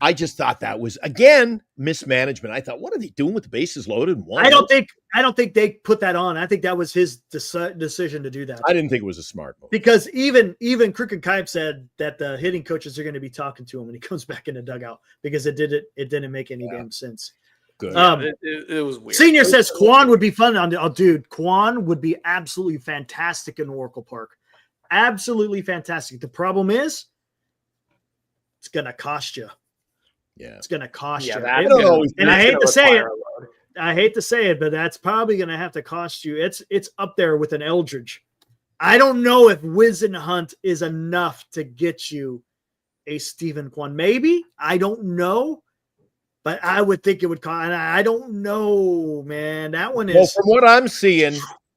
I just thought that was, again, mismanagement. I thought, what are they doing with the bases loaded? I don't think they put that on. I think that was his decision to do that. I didn't think it was a smart move. Because even Cricket Kipe said that the hitting coaches are going to be talking to him when he comes back in the dugout, because it didn't make any damn sense. Good. It was weird. Senior says Kwan would be fun. Dude, Kwan would be absolutely fantastic in Oracle Park. Absolutely fantastic. The problem is, it's going to cost you. Yeah. It's going to cost Yeah, you. that's It- gonna- and I that's hate gonna to say it. require a load. I hate to say it, but that's probably going to have to cost you. It's up there with an Eldridge. I don't know if Wiz and Hunt is enough to get you a Stephen Kwan. Maybe. I don't know. But I would think it would cost. And I don't know, man. That one Well, is. from what I'm seeing,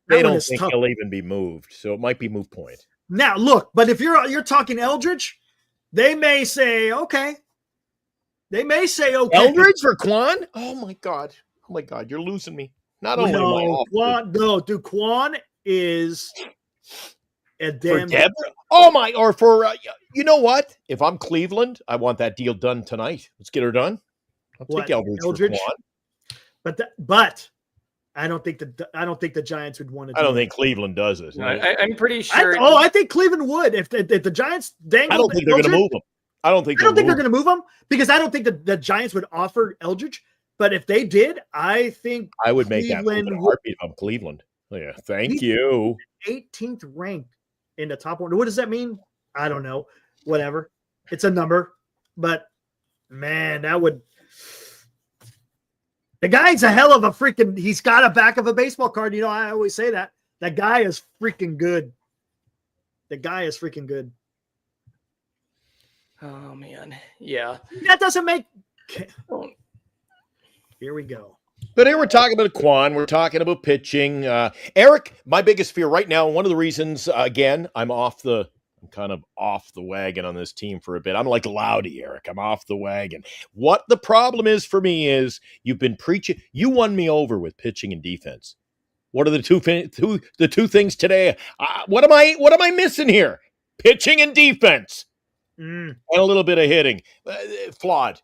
they one don't is think tough. he'll even be moved. So it might be move point. Now look, but if you're talking Eldridge, they may say okay. They may say okay. Eldridge for Quan? Oh my God. Oh my God. You're losing me. Not only am I off Quan, no, dude, Quan is a for damn. Deborah. Oh my, or for you know what? If I'm Cleveland, I want that deal done tonight. Let's get her done. I'll What, take Eldridge, Eldridge? for Quan. But I don't think the Giants would want to. I don't think Cleveland does it. No, I'm pretty sure. I think Cleveland would if the Giants dangled. I don't think they're going to Eldridge. move him. I don't think I don't think they're move going to move him because I don't think the Giants would offer Eldridge. But if they did, I think him. I would make that move Cleveland in a would- heartbeat if I'm Cleveland. Oh, yeah, thank He's- you. 18th ranked in the top one. What does that mean? I don't know. Whatever. It's a number, but man, that would. The guy's a hell of a freaking. He's got a back of a baseball card. You know, I always say that. That guy is freaking good. The guy is freaking good. Oh man, yeah. That doesn't make. Here we go. But here we're talking about Quan. We're talking about pitching. Eric, my biggest fear right now, one of the reasons, again, I'm kind of off the wagon on this team for a bit. I'm like Loudy, Eric. I'm off the wagon. What the problem is for me is you've been preaching. You won me over with pitching and defense. What are the two things today? What am I missing here? Pitching and defense, and a little bit of hitting. Flawed.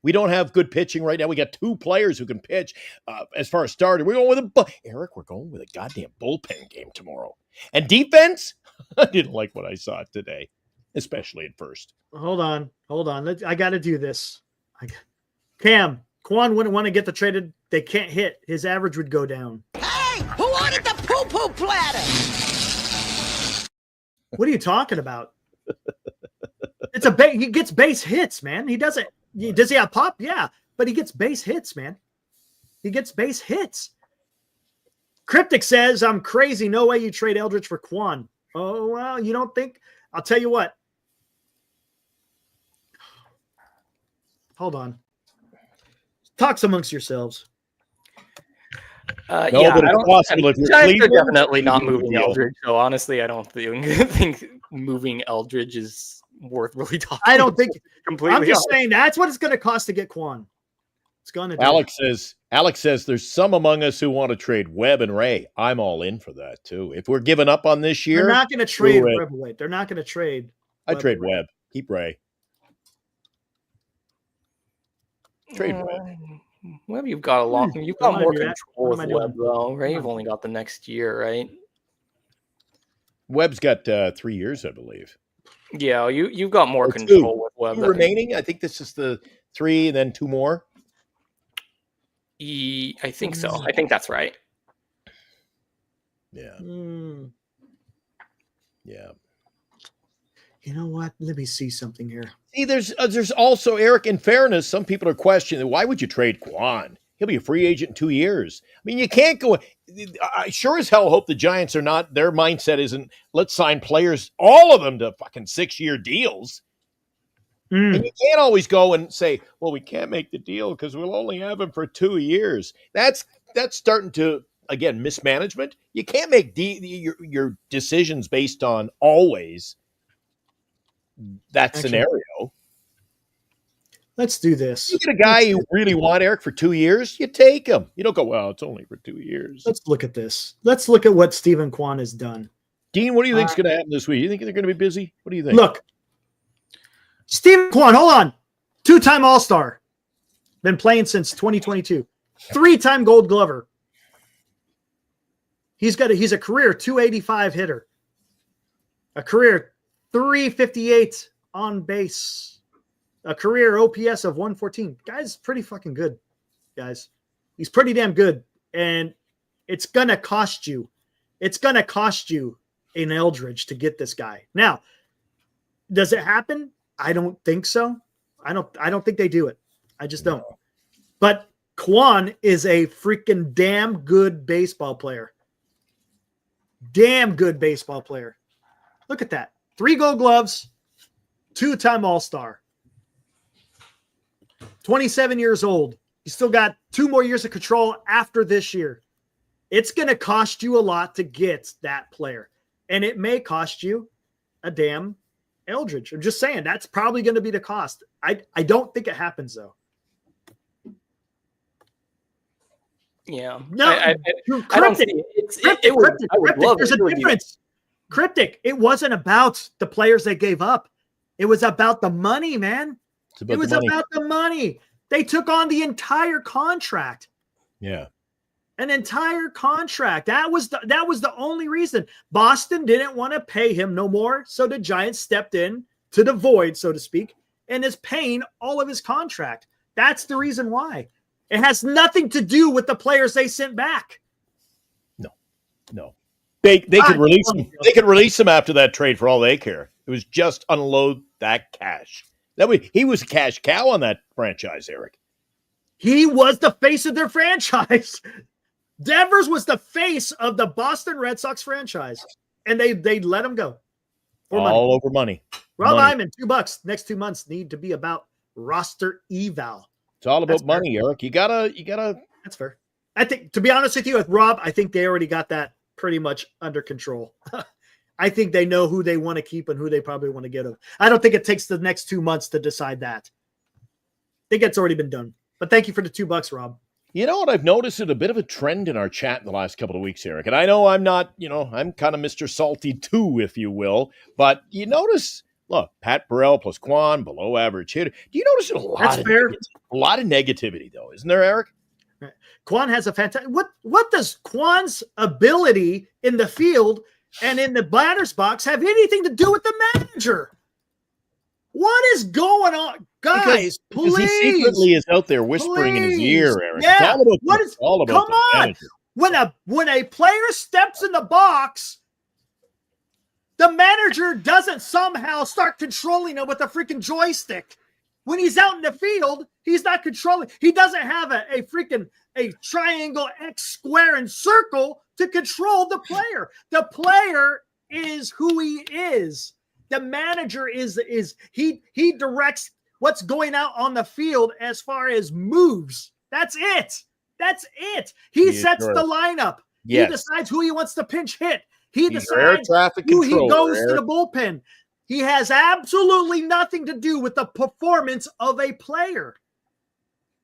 We don't have good pitching right now. We got two players who can pitch. As far as starter, we're going with Eric. We're going with a goddamn bullpen game tomorrow. And defense, I didn't like what I saw today, especially at first. Hold on. I got to do this. Cam, Quan wouldn't want to get the traded. They can't hit. His average would go down. Hey, who wanted the poo-poo platter? What are you talking about? It's he gets base hits, man. He doesn't. Does he have pop? Yeah, but he gets base hits, man. He gets base hits. Cryptic says, I'm crazy. No way you trade Eldridge for Quan. Oh, well, you don't think? I'll tell you what. Hold on. Talks amongst yourselves. No, Yeah, but I it's don't. possible if you're Giants are Cleveland, definitely not you do moving the deal. Eldridge. So honestly, I don't think moving Eldridge is worth really talking. I don't think. completely. I'm just honest. saying that's what it's going to cost to get Quan. It's going to. Alex says there's some among us who want to trade Webb and Ray. I'm all in for that too. If we're giving up on this year, They're not going to trade do it. Webb away. They're not going to trade. I trade Webb. Keep Ray. Trade Webb. Webb, you've got a lot. You've What got am I more doing? control What with am I doing? Webb, though, right? Come You've on. only got the next year, right? Webb's got 3 years, I believe. Yeah, you've got more Or control with Webb. Two remaining. I think this is the 3, and then 2 more. I think so. I think that's right. Yeah, Hmm. yeah. You know what? Let me see something here. See, there's also, Eric, in fairness, some people are questioning, why would you trade Quan? He'll be a free agent in 2 years. I mean, you can't go. I sure as hell hope the Giants are not, their mindset isn't, let's sign players, all of them, to fucking 6-year deals. And you can't always go and say, well, we can't make the deal because we'll only have him for 2 years. That's starting to, again, mismanagement. You can't make your decisions based on always that scenario. Let's do this. You get a guy you really want, Eric, for 2 years, you take him. You don't go, well, it's only for 2 years. Let's look at this. Let's look at what Stephen Quan has done. Dean, what do you think is going to happen this week? You think they're going to be busy? What do you think? Look, Stephen Quan, hold on. 2-time All-Star. Been playing since 2022. 3-time Gold Glover. He's a career 285 hitter. A career 358 on base. A career OPS of 114. Guy's pretty fucking good, guys. He's pretty damn good. And it's going to cost you. It's going to cost you an Eldridge to get this guy. Now, does it happen? I don't think so. I don't think they do it. I just don't. But Kwon is a freaking damn good baseball player. Damn good baseball player. Look at that. 3 Gold Gloves, 2-time All-Star. 27 years old. He's still got 2 more years of control after this year. It's going to cost you a lot to get that player. And it may cost you a damn Eldridge. I'm just saying that's probably going to be the cost. I don't think it happens though. Yeah. No, I don't see it. It would, I would love There's it. a difference. Cryptic. It wasn't about the players they gave up. It was about the money, man. It was about the money. They took on the entire contract. Yeah. An entire contract. That was the only reason. Boston didn't want to pay him no more, so the Giants stepped in to the void, so to speak, and is paying all of his contract. That's the reason why. It has nothing to do with the players they sent back. No. They could release him. They could release him after that trade for all they care. It was just unload that cash. He was a cash cow on that franchise, Eric. He was the face of their franchise. Devers was the face of the Boston Red Sox franchise, and they let him go. All over money. Rob Hyman, $2 next 2 months need to be about roster eval. It's all about money, Eric. You gotta. That's fair. I think, to be honest with you, with Rob, I think they already got that pretty much under control. I think they know who they want to keep and who they probably want to get of. I don't think it takes the next 2 months to decide that. I think it's already been done. But thank you for the $2, Rob. You know what? I've noticed a bit of a trend in our chat in the last couple of weeks, Eric. And I know I'm not, I'm kind of Mr. Salty too, if you will. But you notice, look, Pat Burrell plus Kwon, below average hitter. Do you notice a lot of negativity, though, isn't there, Eric? Kwon has a fantastic. What does Kwon's ability in the field and in the batter's box have anything to do with the manager? What is going on, guys? Because he secretly is out there whispering in his ear, Eric. Yeah. It's all about Come on. When a player steps in the box, the manager doesn't somehow start controlling him with a freaking joystick. When he's out in the field, he's not controlling. He doesn't have a triangle, X, square, and circle to control the player. The player is who he is. The manager is he directs what's going out on the field as far as moves. That's it. He sets the lineup. Yes. He decides who he wants to pinch hit. He decides who he goes to the bullpen. He has absolutely nothing to do with the performance of a player.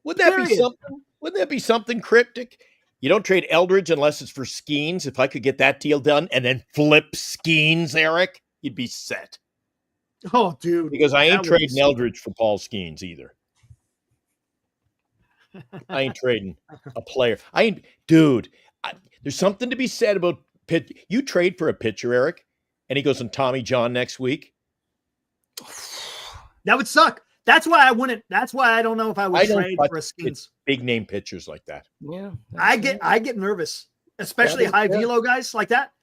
Wouldn't that be something cryptic? You don't trade Eldridge unless it's for Skeens. If I could get that deal done and then flip Skeens, Eric, you'd be set. Oh, dude. Because I ain't trading Eldridge for Paul Skeens either. I ain't trading a player. There's something to be said about pitch. You trade for a pitcher, Eric, and he goes on Tommy John next week. That would suck. That's why I wouldn't. That's why I don't know if I would trade for a Skeens. Big name pitchers like that. Yeah, I get nervous, especially high velo guys like that.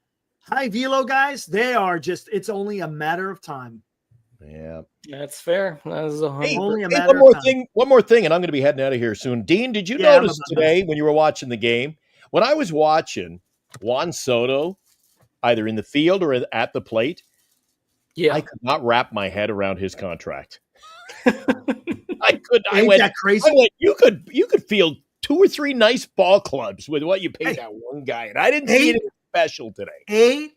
High velo guys, they are just. It's only a matter of time. Yeah, that's fair. That's only a matter of time. One more thing, and I'm going to be heading out of here soon. Dean, did you notice today when you were watching the game, when I was watching Juan Soto, either in the field or at the plate, I could not wrap my head around his contract. I could. Ain't that crazy? I went, you could field 2 or 3 nice ball clubs with what you paid that one guy, and I didn't see anything special today.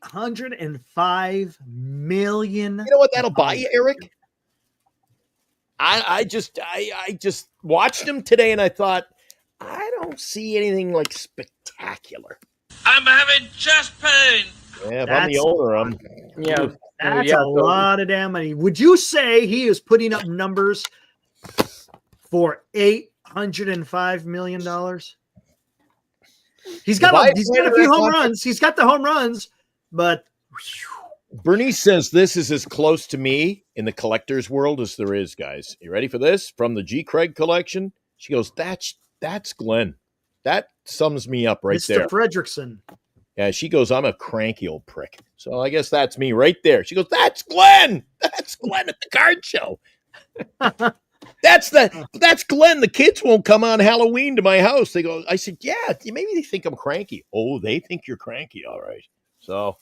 $805 million. You know what that'll buy you, Eric? I just watched him today, and I thought, I don't see anything like spectacular. I'm having chest pain. Yeah, if I'm the owner, that's a lot of damn money. Would you say he is putting up numbers for $805 million? He's got a few home runs. He's got the home runs, but Bernice says this is as close to me in the collector's world as there is, guys. You ready for this? From the G. Craig collection, she goes, that's Glenn. That sums me up right there. Mr. Fredrickson. Yeah, she goes, I'm a cranky old prick. So I guess that's me right there. She goes, that's Glenn. That's Glenn at the card show. That's Glenn. The kids won't come on Halloween to my house. They go, I said, yeah, maybe they think I'm cranky. Oh, they think you're cranky. All right. So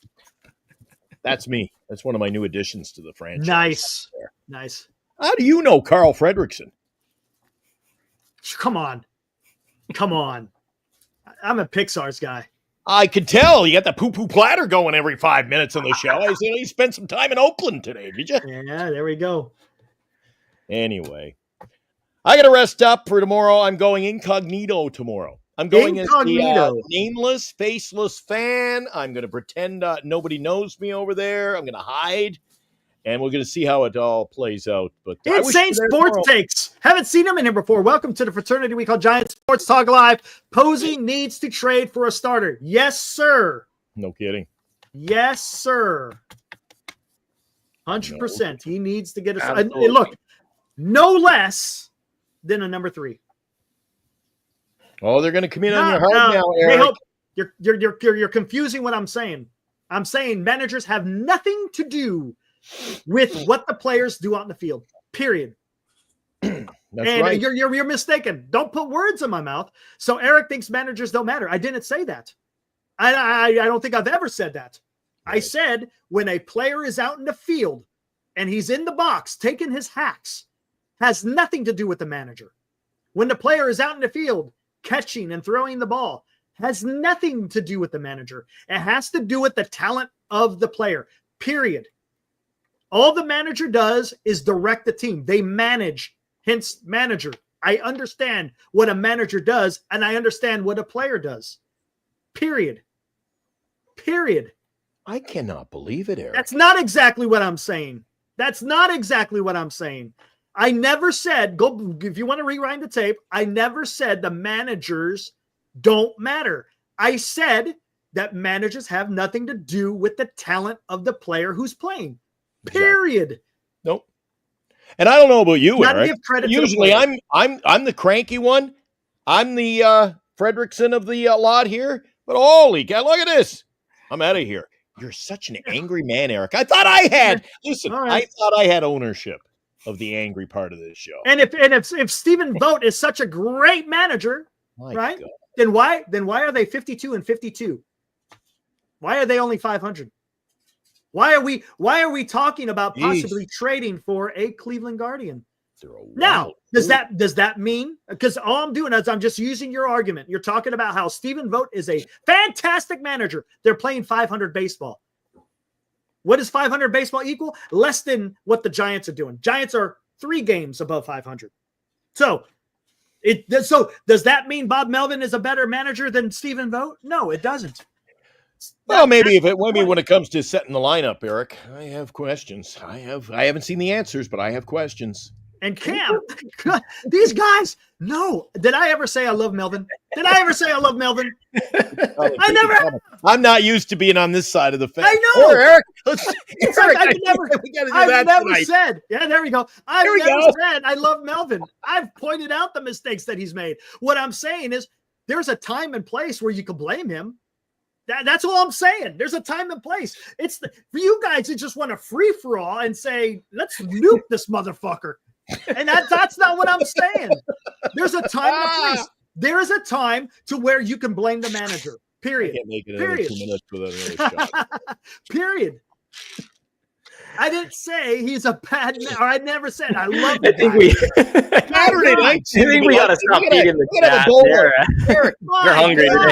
that's me. That's one of my new additions to the franchise. Nice. How do you know Carl Fredrickson? Come on. I'm a Pixar's guy. I could tell you got the poo-poo platter going every 5 minutes on the show. I said, you spent some time in Oakland today, did you? Yeah, there we go. Anyway, I got to rest up for tomorrow. I'm going incognito tomorrow. I'm going as the nameless, faceless fan. I'm going to pretend nobody knows me over there. I'm going to hide, and we're going to see how it all plays out. But Insane Sports Takes. Haven't seen him in here before. Welcome to the fraternity we call Giant Sports Talk Live. Posey needs to trade for a starter. Yes, sir. No kidding. Yes, sir. 100%. He needs to get a starter. Look, no less than a number 3. Oh, they're going to come in on your heart now, Eric. You're confusing what I'm saying. I'm saying managers have nothing to do with what the players do out in the field. Period. That's and right. You're mistaken. Don't put words in my mouth. So Eric thinks managers don't matter. I didn't say that. I don't think I've ever said that. Right. I said when a player is out in the field and he's in the box taking his hacks, has nothing to do with the manager. When the player is out in the field catching and throwing the ball, has nothing to do with the manager. It has to do with the talent of the player. Period. All the manager does is direct the team. They manage, hence manager. I understand what a manager does, and I understand what a player does. Period. I cannot believe it, Eric. That's not exactly what I'm saying. I never said, if you want to rewind the tape, I never said the managers don't matter. I said that managers have nothing to do with the talent of the player who's playing. Period. Exactly. Nope. And I don't know about you, Eric. Give credit Usually to the I'm the cranky one. I'm the Fredrickson of the lot here. But holy cow, look at this. I'm out of here. You're such an angry man, Eric. I thought I had I thought I had ownership of the angry part of this show. And if Stephen Vogt is such a great manager, right? God. Then why are they 52 and 52? Why are they only 500? Why are we talking about possibly trading for a Cleveland Guardian? Now, does that mean, because all I'm doing is I'm just using your argument. You're talking about how Stephen Vogt is a fantastic manager. They're playing 500 baseball. What does 500 baseball equal? Less than what the Giants are doing. Giants are 3 games above 500. So does that mean Bob Melvin is a better manager than Stephen Vogt? No, it doesn't. Well, maybe when it comes to setting the lineup, Eric, I have questions. I haven't seen the answers, but I have questions. And Cam, these guys, no. Did I ever say I love Melvin? I never. I'm not used to being on this side of the fence. I know. Eric, I've never said. Yeah, there we go. I've never said I love Melvin. I've pointed out the mistakes that he's made. What I'm saying is there's a time and place where you can blame him. That's all I'm saying. There's a time and place. For you guys who just want a free for all and say, let's nuke this motherfucker. And that's not what I'm saying. There's a time and a place. There is a time to where you can blame the manager. Period. I can't make it another 2 minutes without another shot. Period. I didn't say he's a bad man. I never said I love him. Saturday night. I think we gotta stop feeding the chat there. Eric, you're hungry today.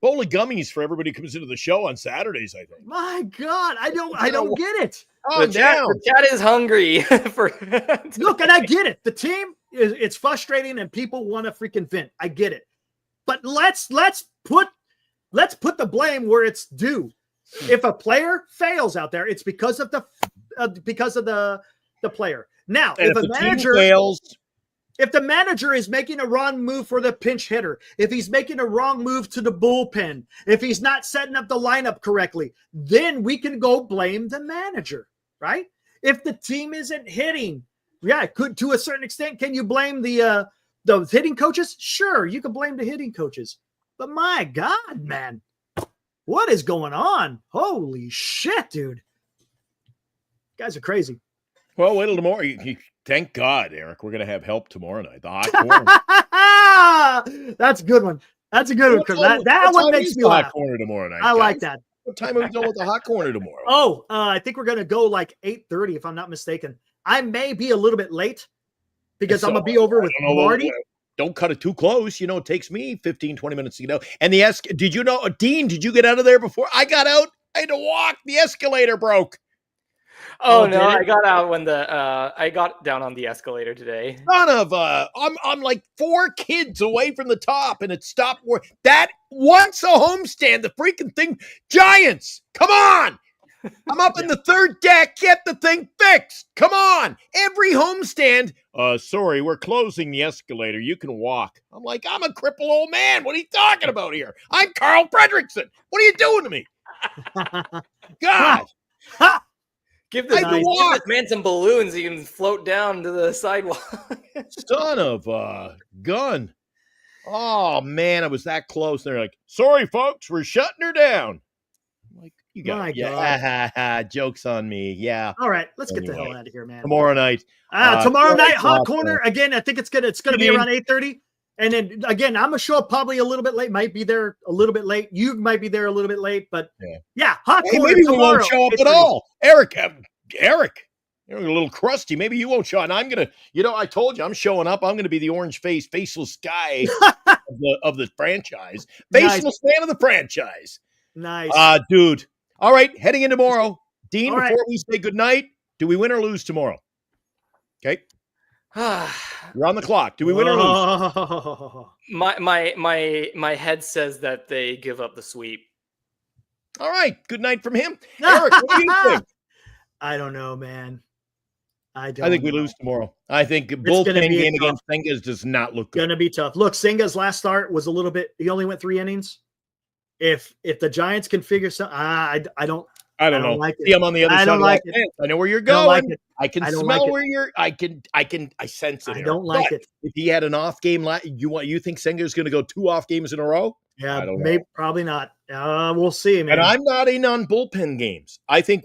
Bowl of gummies for everybody who comes into the show on Saturdays, I think. My God, I don't get it. The chat is hungry for look, and I get it. The team it's frustrating and people want to freaking vent. I get it. But let's put the blame where it's due. If a player fails out there, it's because of the player. Now, if a manager fails, if the manager is making a wrong move for the pinch hitter, if he's making a wrong move to the bullpen, if he's not setting up the lineup correctly, then we can go blame the manager, right? If the team isn't hitting, to a certain extent, can you blame the hitting coaches? Sure, you can blame the hitting coaches. But my God, man. What is going on? Holy shit, dude. You guys are crazy. Well, wait till tomorrow. Thank God, Eric. We're going to have help tomorrow night. The hot corner. That's a good one. That's a good one, Chris. That one makes me hot laugh. corner tomorrow night. I like guys? that. What time are we going with the hot corner tomorrow? Oh, I think we're gonna go like 8:30, if I'm not mistaken. I may be a little bit late because I'm gonna be over with Marty. Don't cut it too close. You know, it takes me 15, 20 minutes to get out. And did you know, Dean, did you get out of there before I got out? I had to walk. The escalator broke. Oh no, I got out when I got down on the escalator today. Son of I'm like 4 kids away from the top, and it stopped. That once a homestand, the freaking thing, Giants, come on! I'm up in the 3rd deck. Get the thing fixed. Come on, every homestand. Sorry, we're closing the escalator. You can walk. I'm like, I'm a crippled old man. What are you talking about here? I'm Carl Fredrickson. What are you doing to me? God. Give this man some balloons. He can float down to the sidewalk. Son of a gun. Oh, man, I was that close. They're like, sorry, folks, we're shutting her down. I'm like, you got it. Joke's on me. Yeah. All right, let's get the hell out of here, man. Tomorrow night. Tomorrow night, hot corner. Again, I think it's gonna be around 8:30. And then again, I'm gonna show up probably a little bit late. Might be there a little bit late. You might be there a little bit late, but yeah, hot corner. Maybe we tomorrow, won't show up at all. Eric, you're a little crusty. Maybe you won't show up. And I'm gonna, I told you I'm showing up. I'm gonna be the faceless guy of the franchise. Faceless man of the franchise. Nice. Dude. All right, heading in tomorrow. Dean, before we say goodnight, do we win or lose tomorrow? Okay. You're on the clock. Do we win or lose? My head says that they give up the sweep. All right. Good night from him. Eric, what do you think? I don't know, man. I think we lose tomorrow. I think bullpen game against Sengas does not look good. Going to be tough. Look, Senga's last start was a little bit. He only went 3 innings. If the Giants can figure something, I don't know. Like it. See, I'm on the other side of that fence. I know where you're going. I can smell where you're. I sense it. I don't like it. If he had an off game, you think Senga's going to go 2 off games in a row? Yeah, maybe probably not. We'll see, man. And I'm not in on bullpen games. I think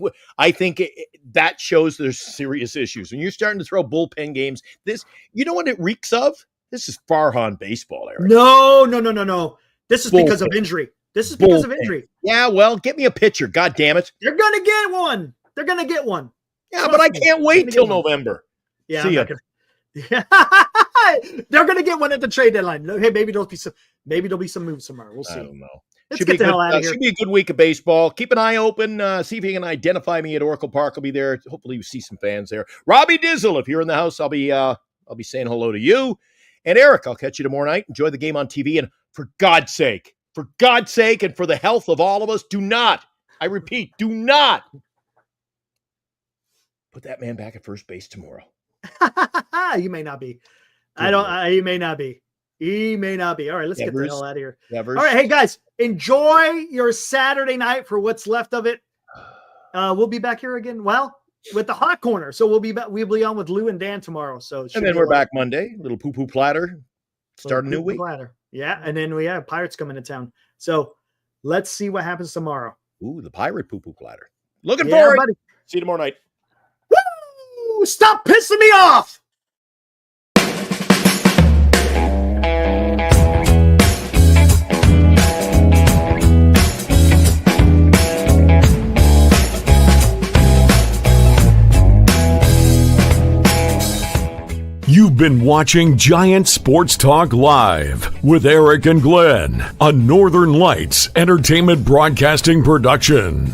that shows there's serious issues. When you're starting to throw bullpen games, you know what it reeks of? This is Farhan baseball, Eric. No. This is because of injury. This is because of injury. Yeah, well, get me a pitcher. God damn it. They're going to get one. They're going to get one. Yeah, but I can't wait till November. Yeah. See ya. They're going to get one at the trade deadline. Hey, maybe there'll be some moves tomorrow. We'll see. I don't know. Let's get the hell out of here. Should be a good week of baseball. Keep an eye open. See if you can identify me at Oracle Park. I'll be there. Hopefully you see some fans there. Robbie Dizzle, if you're in the house, I'll be saying hello to you. And Eric, I'll catch you tomorrow night. Enjoy the game on TV. And for God's sake, and for the health of all of us, do not, I repeat, do not put that man back at first base tomorrow. You may not be. He may not be. He may not be. All right, let's get the hell out of here. All right, hey, guys, enjoy your Saturday night for what's left of it. We'll be back here again, with the hot corner. So we'll be on with Lou and Dan tomorrow. So and then we're back Monday. Little poo-poo platter. Start a new week. Yeah, and then we have Pirates coming to town. So let's see what happens tomorrow. Ooh, the pirate poo-poo platter. Looking forward. Buddy. See you tomorrow night. Woo! Stop pissing me off! You've been watching Giant Sports Talk Live with Eric and Glenn, a Northern Lights Entertainment Broadcasting production.